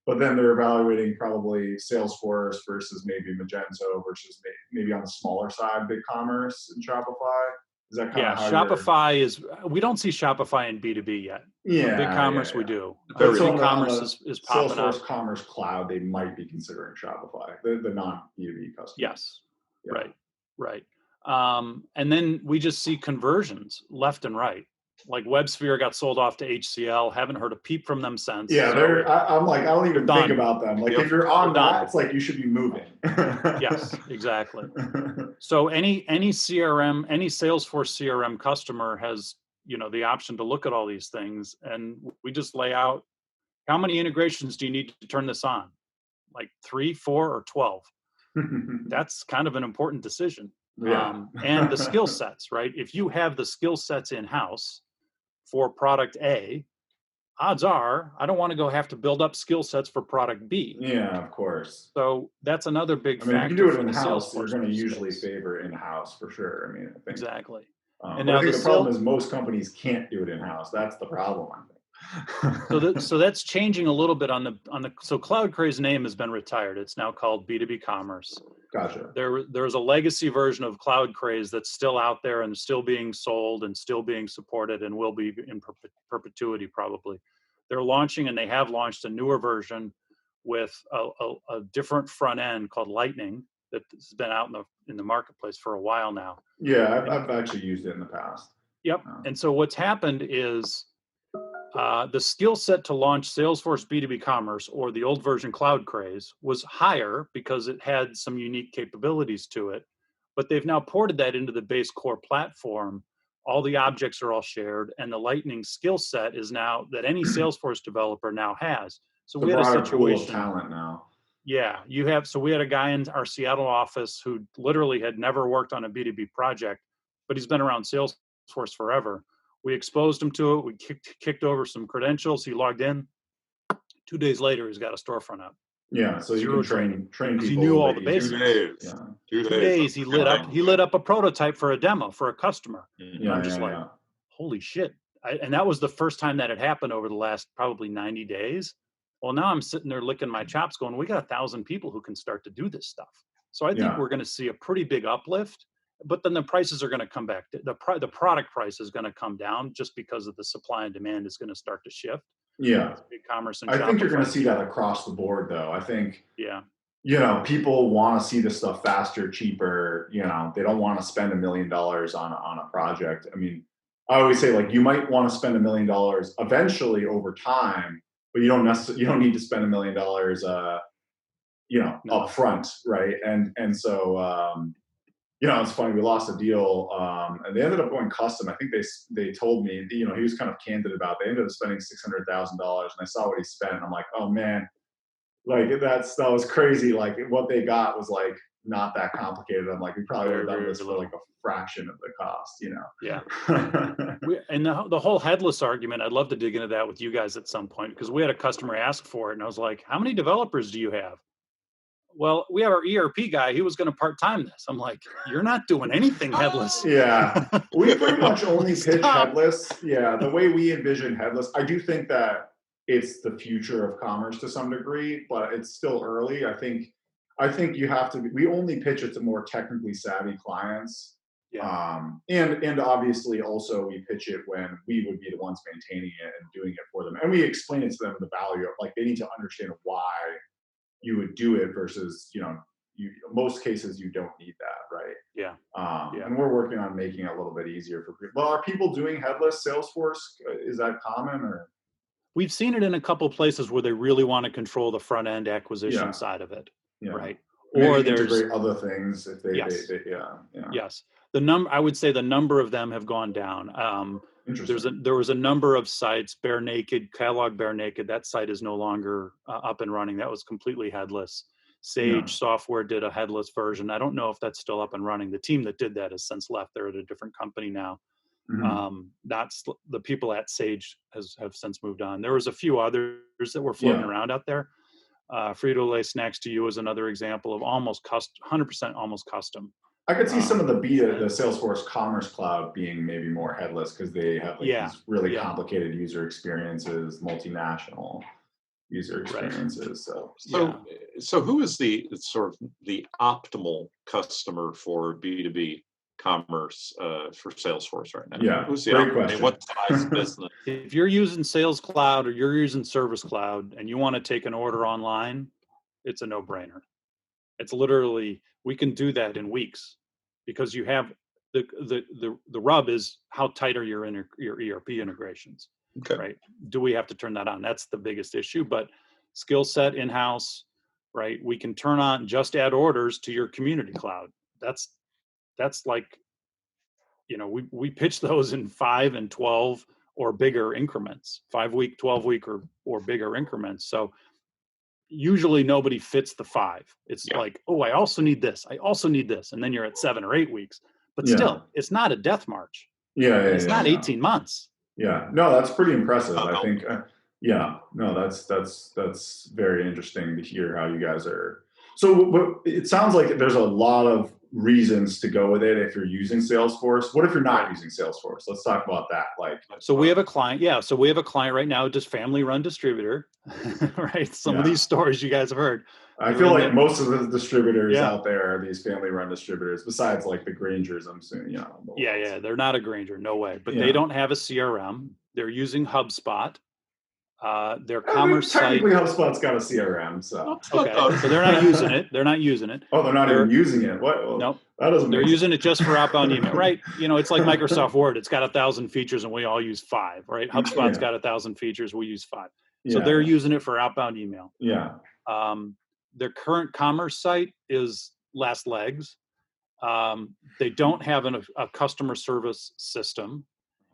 but then they're evaluating probably Salesforce versus maybe Magento versus maybe on the smaller side, BigCommerce and Shopify? Is that kind of how Shopify we don't see Shopify in B2B yet. BigCommerce we do. BigCommerce is popping up. Salesforce Commerce Cloud, they might be considering Shopify, the non-B2B customers. Yes, right. And then we just see conversions left and right. Like WebSphere got sold off to HCL. Haven't heard a peep from them since. Yeah, I'm like, I don't even think about them. Like, if you're on that, it's like you should be moving. Yes, exactly. So any CRM, any Salesforce CRM customer has, the option to look at all these things, and we just lay out how many integrations do you need to turn this on? Like 3, 4, or 12? That's kind of an important decision. Yeah. And the skill sets, right? If you have the skill sets in-house for product A, odds are I don't want to go have to build up skill sets for product B. Yeah, of course. So that's another big factor. If you do it in-house, you're going to usually favor in-house for sure. I think. Exactly. And now I think the problem is most companies can't do it in-house. That's the problem, I think. So that's changing a little bit so Cloudcraze name has been retired. It's now called B2B eCommerce. Gotcha. There's a legacy version of Cloudcraze that's still out there and still being sold and still being supported and will be in perpetuity probably. They're launching, and they have launched, a newer version with a different front end called Lightning that's been out in the marketplace for a while now. Yeah, I've actually used it in the past. Yep. And so what's happened is the skill set to launch Salesforce B2B eCommerce, or the old version Cloudcraze, was higher because it had some unique capabilities to it, but they've now ported that into the base core platform. All the objects are all shared, and the Lightning skill set is now that any Salesforce developer now has. So we had a situation. Pool of talent now. Yeah, we had a guy in our Seattle office who literally had never worked on a B2B project, but he's been around Salesforce forever. We exposed him to it. We kicked over some credentials. He logged in. 2 days later, he's got a storefront up. Yeah, so you can train people. He knew all the basics. 2 days. Yeah. 2 days. 2 days. He lit up a prototype for a demo for a customer. Mm-hmm. I'm just like, holy shit! And that was the first time that had happened over the last probably 90 days. Well, now I'm sitting there licking my chops, going, we got 1,000 people who can start to do this stuff. So I think we're going to see a pretty big uplift. But then the prices are going to come back. The product price is going to come down just because of the supply and demand is going to start to shift. Yeah. BigCommerce and I think you're going to see that across the board, though. I think, people want to see this stuff faster, cheaper. They don't want to spend $1 million on a project. I mean, I always say, like, you might want to spend $1 million eventually over time, but you don't need to spend $1 million, up front, right? And so. It's funny. We lost a deal, and they ended up going custom. I think they told me, he was kind of candid about it. They ended up spending $600,000, and I saw what he spent. And I'm like, oh man, like that was crazy. Like what they got was like not that complicated. I'm like, we probably would have done this for like a fraction of the cost, Yeah. And the whole headless argument, I'd love to dig into that with you guys at some point, because we had a customer ask for it, and I was like, how many developers do you have? Well, we have our ERP guy. He was going to part-time this. I'm like, you're not doing anything headless. Yeah. We pretty much only pitch headless. Yeah. The way we envision headless, I do think that it's the future of commerce to some degree, but it's still early. I think you have to, we only pitch it to more technically savvy clients. Yeah. And obviously also we pitch it when we would be the ones maintaining it and doing it for them. And we explain it to them the value of, like, they need to understand why you would do it versus, most cases you don't need that, right? Yeah. And we're working on making it a little bit easier for people. Well, are people doing headless Salesforce? Is that common, or? We've seen it in a couple of places where they really want to control the front end acquisition side of it, right? Maybe or integrate other things if they, yes. Yes. I would say the number of them have gone down. There was a number of sites, Bare Naked, Catalog Bare Naked. That site is no longer up and running. That was completely headless. Sage Software did a headless version. I don't know if that's still up and running. The team that did that has since left. They're at a different company now. The people at Sage have since moved on. There was a few others that were floating Yeah. around out there. Frito-Lay Snacks to You is another example of 100% almost custom. I could see some of the Salesforce Commerce Cloud being maybe more headless because they have like these really complicated user experiences, multinational user experiences. Right. So who is the sort of the optimal customer for B2B commerce for Salesforce right now? Yeah, who's the great optimal? question. What size business? If you're using Sales Cloud or you're using Service Cloud and you want to take an order online, it's a no-brainer. It's literally, we can do that in weeks because you have the rub is how tight are your ERP integrations, right? Do we have to turn that on? That's the biggest issue, but skill set in-house, right? We can turn on, just add orders to your community cloud. That's like, we pitch those in 5 and 12 or bigger increments, 5-week, 12-week or bigger increments. So usually nobody fits the 5. It's like, oh, I also need this. I also need this. And then you're at 7 or 8 weeks, but still it's not a death march. It's not 18 months. Yeah, no, that's pretty impressive. I think, that's very interesting to hear how you guys are. So it sounds like there's a lot of reasons to go with it if you're using Salesforce. What if you're not using Salesforce? Let's talk about that. So we have a client. Yeah. So we have a client right now, just family-run distributor, right? Some of these stories you guys have heard. I feel like most of the distributors out there are these family-run distributors, besides like the Grangers, I'm assuming. Yeah. They're not a Granger, no way. But they don't have a CRM. They're using HubSpot. Their commerce technically site. HubSpot's got a CRM, so okay. So they're not using it. They're not using it. Oh, they're not even using it. What? Well, nope. That doesn't. They're using it just for outbound email, right? It's like Microsoft Word. It's got 1,000 features, and we all use 5, right? HubSpot's got 1,000 features. We use 5. So they're using it for outbound email. Yeah. Their current commerce site is last legs. They don't have a customer service system,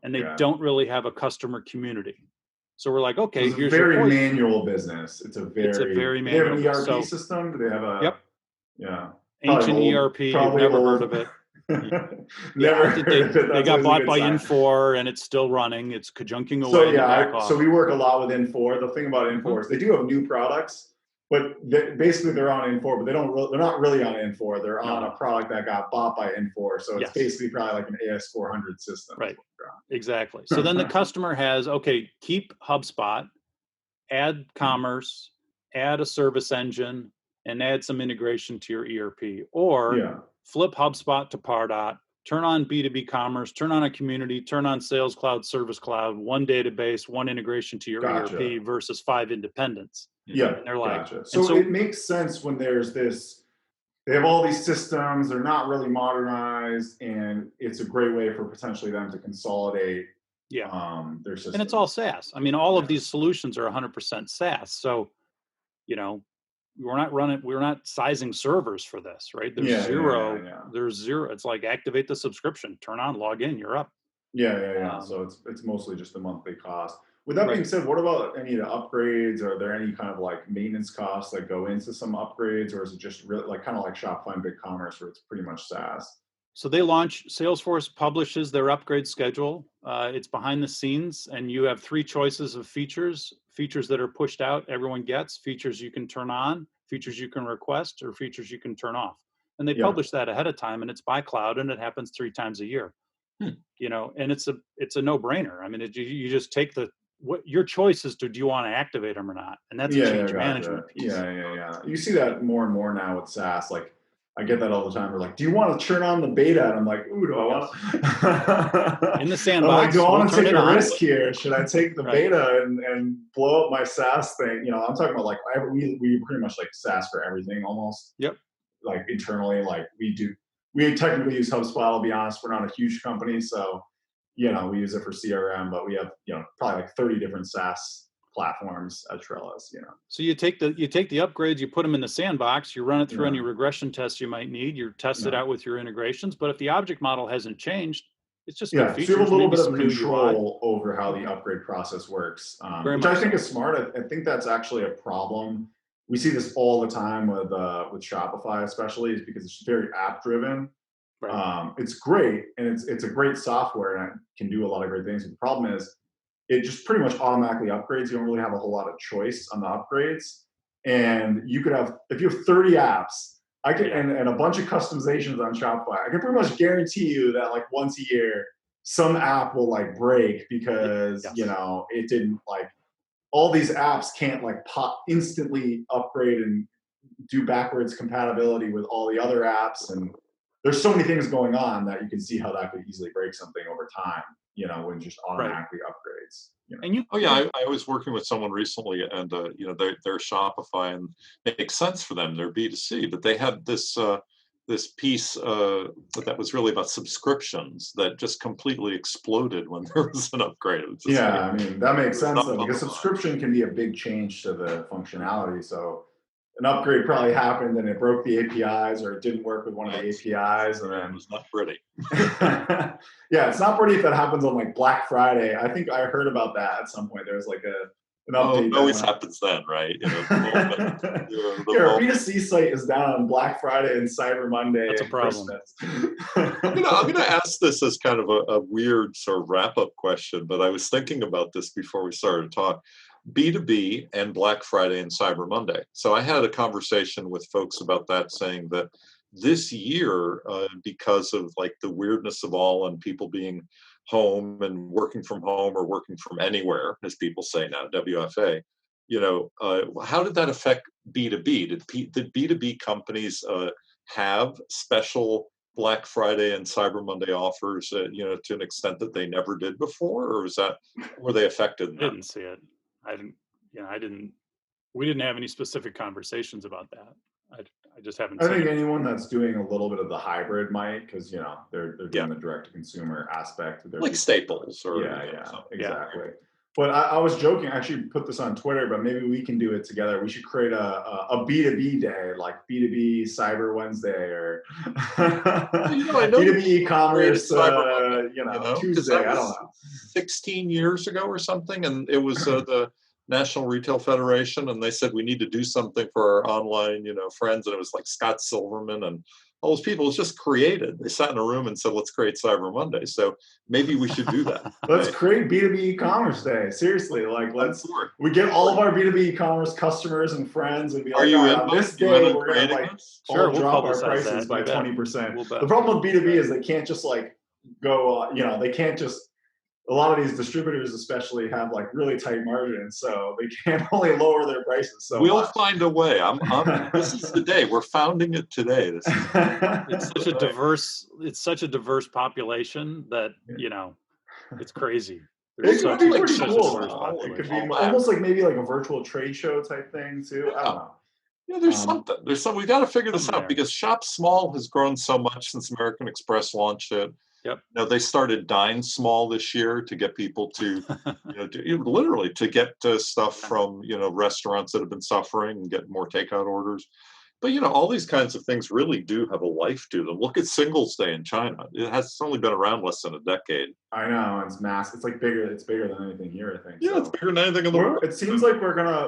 and they don't really have a customer community. So we're like, okay, here's your very manual business. It's a very manual. They have an ERP system. Do they have a ancient ERP. You've never heard of it. They got bought by Infor, and it's still running. It's conjuncting away. So we work a lot with Infor. The thing about Infor is they do have new products, but basically they're on Infor, but they're not really on Infor. They're on a product that got bought by Infor. So it's basically probably like an AS400 system. Right. Exactly. So then the customer has, keep HubSpot, add commerce, add a service engine, and add some integration to your ERP. Or flip HubSpot to Pardot, turn on B2B commerce, turn on a community, turn on Sales Cloud, Service Cloud, one database, one integration to your ERP versus 5 independents. Yeah, and they're like, so it makes sense when there's this, they have all these systems, they're not really modernized, and it's a great way for potentially them to consolidate their systems. And it's all SaaS. I mean, all of these solutions are 100% SaaS. So, we're not sizing servers for this, right? There's there's zero. It's like activate the subscription, turn on, log in, you're up. So it's mostly just the monthly cost. With that being said, what about any of the upgrades? Are there any kind of like maintenance costs that go into some upgrades, or is it just really like kind of like Shopify and BigCommerce where it's pretty much SaaS? So Salesforce publishes their upgrade schedule. It's behind the scenes, and you have 3 choices of features that are pushed out, everyone gets, features you can turn on, features you can request, or features you can turn off. And they publish that ahead of time, and it's by cloud, and it happens 3 times a year. And it's a no-brainer. I mean, you just take what your choice is do you want to activate them or not? And that's a change management piece. You see that more and more now with SaaS. Like, I get that all the time. We're like, do you want to turn on the beta? And I'm like, ooh, do I want to? In the sandbox. Do I want to take a risk here? Should I take the beta and blow up my SaaS thing? I'm talking about like, we pretty much like SaaS for everything almost. Yep. Like internally, like we technically use HubSpot. I'll be honest, we're not a huge company. So, we use it for CRM, but we have, probably like 30 different SaaS platforms at Trellis, So you take the upgrades, you put them in the sandbox, you run it through any regression tests you might need, you test it out with your integrations. But if the object model hasn't changed, it's just so you have a little bit of control over how the upgrade process works, which I think is smart. I think that's actually a problem. We see this all the time with Shopify, especially, is because it's very app driven. Right. It's great, and it's a great software, and it can do a lot of great things. But the problem is, it just pretty much automatically upgrades. You don't really have a whole lot of choice on the upgrades. And you could have, if you have 30 apps, and a bunch of customizations on Shopify, I can pretty much guarantee you that like once a year, some app will like break because, it didn't like, all these apps can't like pop instantly upgrade and do backwards compatibility with all the other apps. And there's so many things going on that you can see how that could easily break something over time, when it just automatically upgrades. And I was working with someone recently, and they're Shopify, and it makes sense for them. They're B2C, but they had this piece that was really about subscriptions that just completely exploded when there was an upgrade. I mean, that makes sense though, because subscription can be a big change to the functionality. So an upgrade probably happened and it broke the APIs, or it didn't work with one of the APIs, and then it was not pretty. It's not pretty if that happens on like Black Friday. I think I heard about that at some point. There was like an update. It always happens then, right? Our B2C site is down on Black Friday and Cyber Monday. That's a problem. I'm gonna ask this as kind of a weird sort of wrap-up question, but I was thinking about this before we started to talk. B2B and Black Friday and Cyber Monday. So I had a conversation with folks about that, saying that this year, because of like the weirdness of all and people being home and working from home or working from anywhere, as people say now, WFA, how did that affect B2B? Did B2B companies have special Black Friday and Cyber Monday offers, to an extent that they never did before, or were they affected? I didn't see it. We didn't have any specific conversations about that. I just haven't seen I think it. anyone that's doing a little bit of the hybrid might, because they're doing the direct to consumer aspect of their like Staples or exactly. But I was joking. I actually put this on Twitter, but maybe we can do it together. We should create a B2B day, like B2B Cyber Wednesday, or B2B e-commerce, Tuesday. I don't know. 16 years ago or something, and it was the National Retail Federation, and they said we need to do something for our online, friends, and it was like Scott Silverman and all those people. It was just created. They sat in a room and said, let's create Cyber Monday. So maybe we should do that. Let's create B2B e-commerce day. Seriously, like we get all of our B2B e-commerce customers and friends and be like, on this day we're gonna like all drop our prices by 20%. The problem with B2B is they can't just like go, they can't just. A lot of these distributors especially have like really tight margins, so they can't only lower their prices so we'll much. Find a way. This is the day. We're founding it today. It's such a diverse population that, it's crazy. It could be pretty cool. It could be almost like maybe like a virtual trade show type thing too. I don't know. Yeah, there's something. We got to figure this out, because Shop Small has grown so much since American Express launched it. Yep. They started Dine Small this year to get people to, literally to get stuff from, restaurants that have been suffering and get more takeout orders. But, all these kinds of things really do have a life to them. Look at Singles Day in China. It's only been around less than a decade. I know, it's massive. It's like bigger. It's bigger than anything here, I think. Yeah, it's bigger than anything in the world. It seems like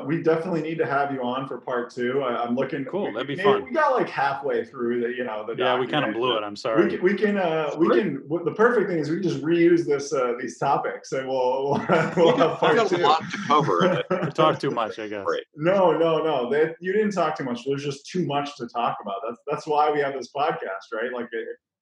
we definitely need to have you on for part 2. I'm looking. Cool, that'd be fun. We got like halfway through the, the we kind of blew it. I'm sorry. We can. The perfect thing is we can just reuse these topics, and we'll have part 2. Got a lot to cover. We talk too much, I guess. Right. No. You didn't talk too much. There's just too much to talk about. That's why we have this podcast, right? Like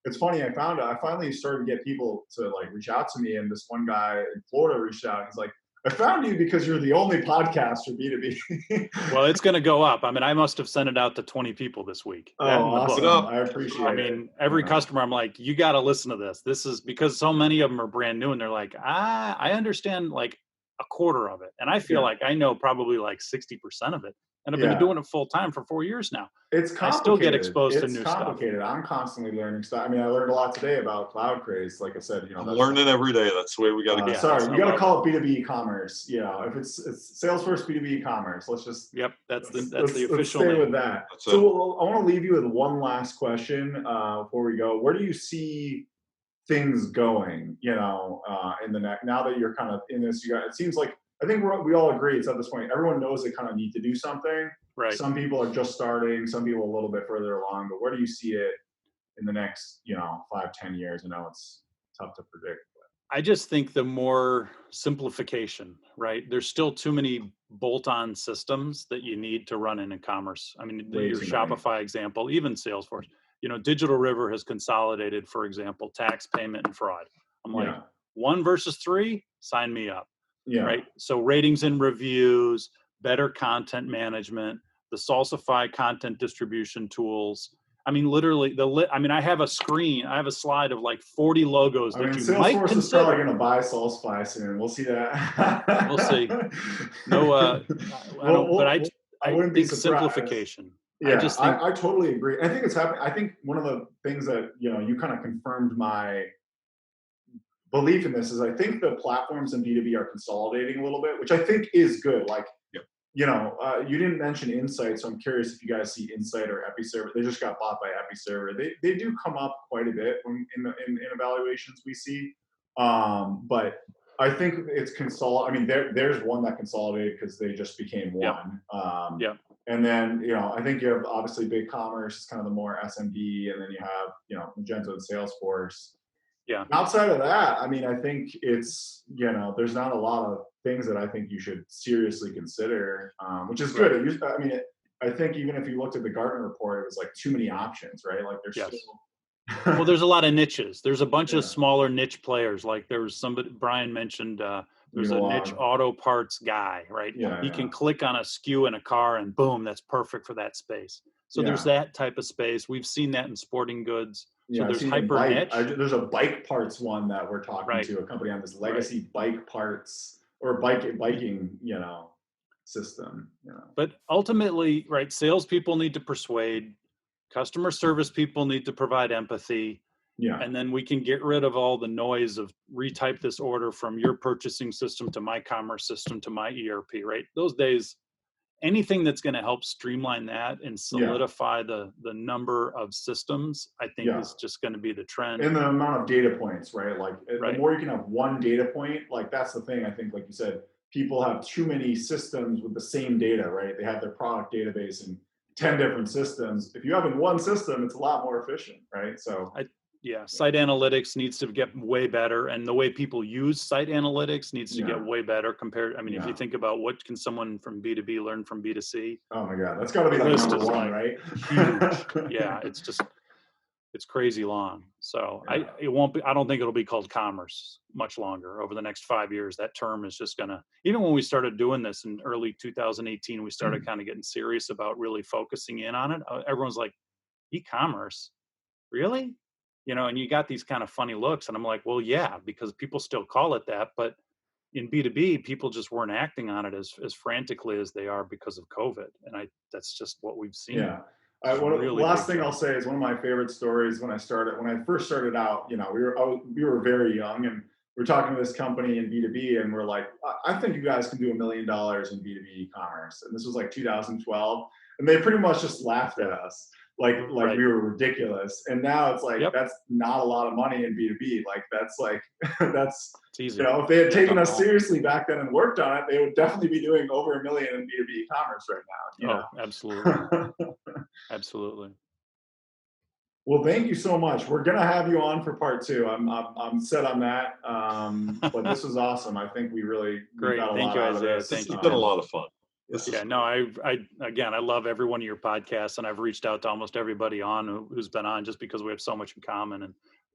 it's funny. I finally started to get people to like reach out to me, and this one guy in Florida reached out and was like, I found you because you're the only podcast for B2B. Well, it's going to go up. I mean, I must have sent it out to 20 people this week. Oh, awesome. I appreciate it. I mean, every customer, I'm like, you got to listen to this. This is because so many of them are brand new, and they're like, I understand like a quarter of it. And I feel like I know probably like 60% of it. And I've been doing it full time for 4 years now. It's complicated. I still get exposed to new stuff. I'm constantly learning stuff. I mean, I learned a lot today about Cloudcraze. Like I said, I'm learning every day. That's the way we got to get. Sorry, we got to call it B2B eCommerce. If it's Salesforce B2B eCommerce, let's just. Yep, that's the official let's stay name. with that. So I want to leave you with one last question before we go. Where do you see things going? In the next, now that you're kind of in this, it seems like. I think we all agree it's at this point. Everyone knows they kind of need to do something. Right. Some people are just starting. Some people a little bit further along. But where do you see it in the next, 5-10 years. I know it's tough to predict. I just think the more simplification, right? There's still too many bolt-on systems that you need to run in e-commerce. I mean, Way your too Shopify example, even Salesforce, Digital River has consolidated, for example, tax, payment, and fraud. I'm like, 1 versus 3, sign me up, right? So ratings and reviews, better content management, the Salsify content distribution tools. I mean, literally, I have a slide of like 40 logos that you might Salesforce consider. is probably going to buy Salsify soon. We'll see that. We'll see. No, I think simplification. Yeah, I totally agree. I think it's happening. I think one of the things that, you kind of confirmed my belief in this is I think the platforms in B2B are consolidating a little bit, which I think is good. Like, you didn't mention Insight, so I'm curious if you guys see Insight or Episerver. They just got bought by Episerver. They do come up quite a bit in evaluations we see, but I think it's there's one that consolidated because they just became one. And then I think you have obviously BigCommerce is kind of the more SMB, and then you have Magento and Salesforce. Yeah. Outside of that, I think it's, there's not a lot of things that I think you should seriously consider, which is good. I think even if you looked at the Gartner report, it was like too many options, right? Like there's still... Well, there's a lot of niches. There's a bunch of smaller niche players. Like there was somebody, Brian mentioned, there's a niche auto parts guy, right? He can click on a SKU in a car and boom, that's perfect for that space. So there's that type of space. We've seen that in sporting goods. So there's hyper niche. There's a bike parts one that we're talking to, a company on this legacy bike parts or biking, system. But ultimately, right, salespeople need to persuade, customer service people need to provide empathy. And then we can get rid of all the noise of retype this order from your purchasing system to my commerce system to my ERP, right? Those days, anything that's going to help streamline that and solidify the number of systems, I think is just going to be the trend. And the amount of data points, right? Like the more you can have one data point, like that's the thing. I think, like you said, people have too many systems with the same data, right? They have their product database in 10 different systems. If you have in one system, it's a lot more efficient, right? So site analytics needs to get way better, and the way people use site analytics needs to get way better compared. If you think about what can someone from B2B learn from B2C? Oh my God, that's got to be like number one, right? Huge. It's crazy long. So I don't think it'll be called commerce much longer over the next 5 years. That term is just gonna, even when we started doing this in early 2018, we started kind of getting serious about really focusing in on it. Everyone's like, e-commerce, really? And you got these kind of funny looks, and I'm like, well, yeah, because people still call it that, but in B2B, people just weren't acting on it as frantically as they are because of COVID, and that's just what we've seen. Last thing I'll say is one of my favorite stories when I first started out. We were very young, and we're talking to this company in B2B, and we're like, I think you guys can do $1 million in B2B e-commerce, and this was like 2012, and they pretty much just laughed at us. Like we were ridiculous. And now it's like, that's not a lot of money in B2B. Like that's easy. If they had taken us seriously back then and worked on it, they would definitely be doing over $1 million in B2B e-commerce right now. Absolutely. Absolutely. Well, thank you so much. We're going to have you on for part 2. I'm set on that. But this was awesome. I think we really got a lot out of this. Thank you. It's been a lot of fun. I love every one of your podcasts, and I've reached out to almost everybody on who's been on just because we have so much in common. And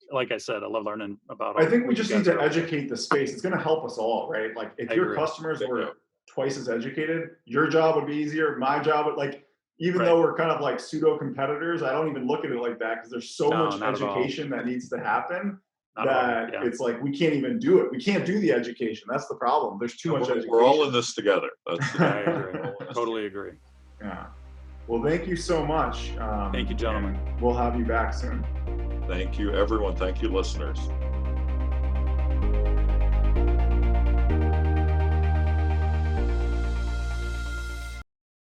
like I said, I love learning about. I think we just need to educate the space. It's going to help us all, right? Like if your customers were twice as educated, your job would be easier. My job would even though we're kind of like pseudo competitors, I don't even look at it like that because there's so much education that needs to happen. It's like we can't even do it. We can't do the education. That's the problem. There's too much education. We're all in this together. I agree. Totally agree. Yeah. Well, thank you so much. Thank you, gentlemen. We'll have you back soon. Thank you, everyone. Thank you, listeners.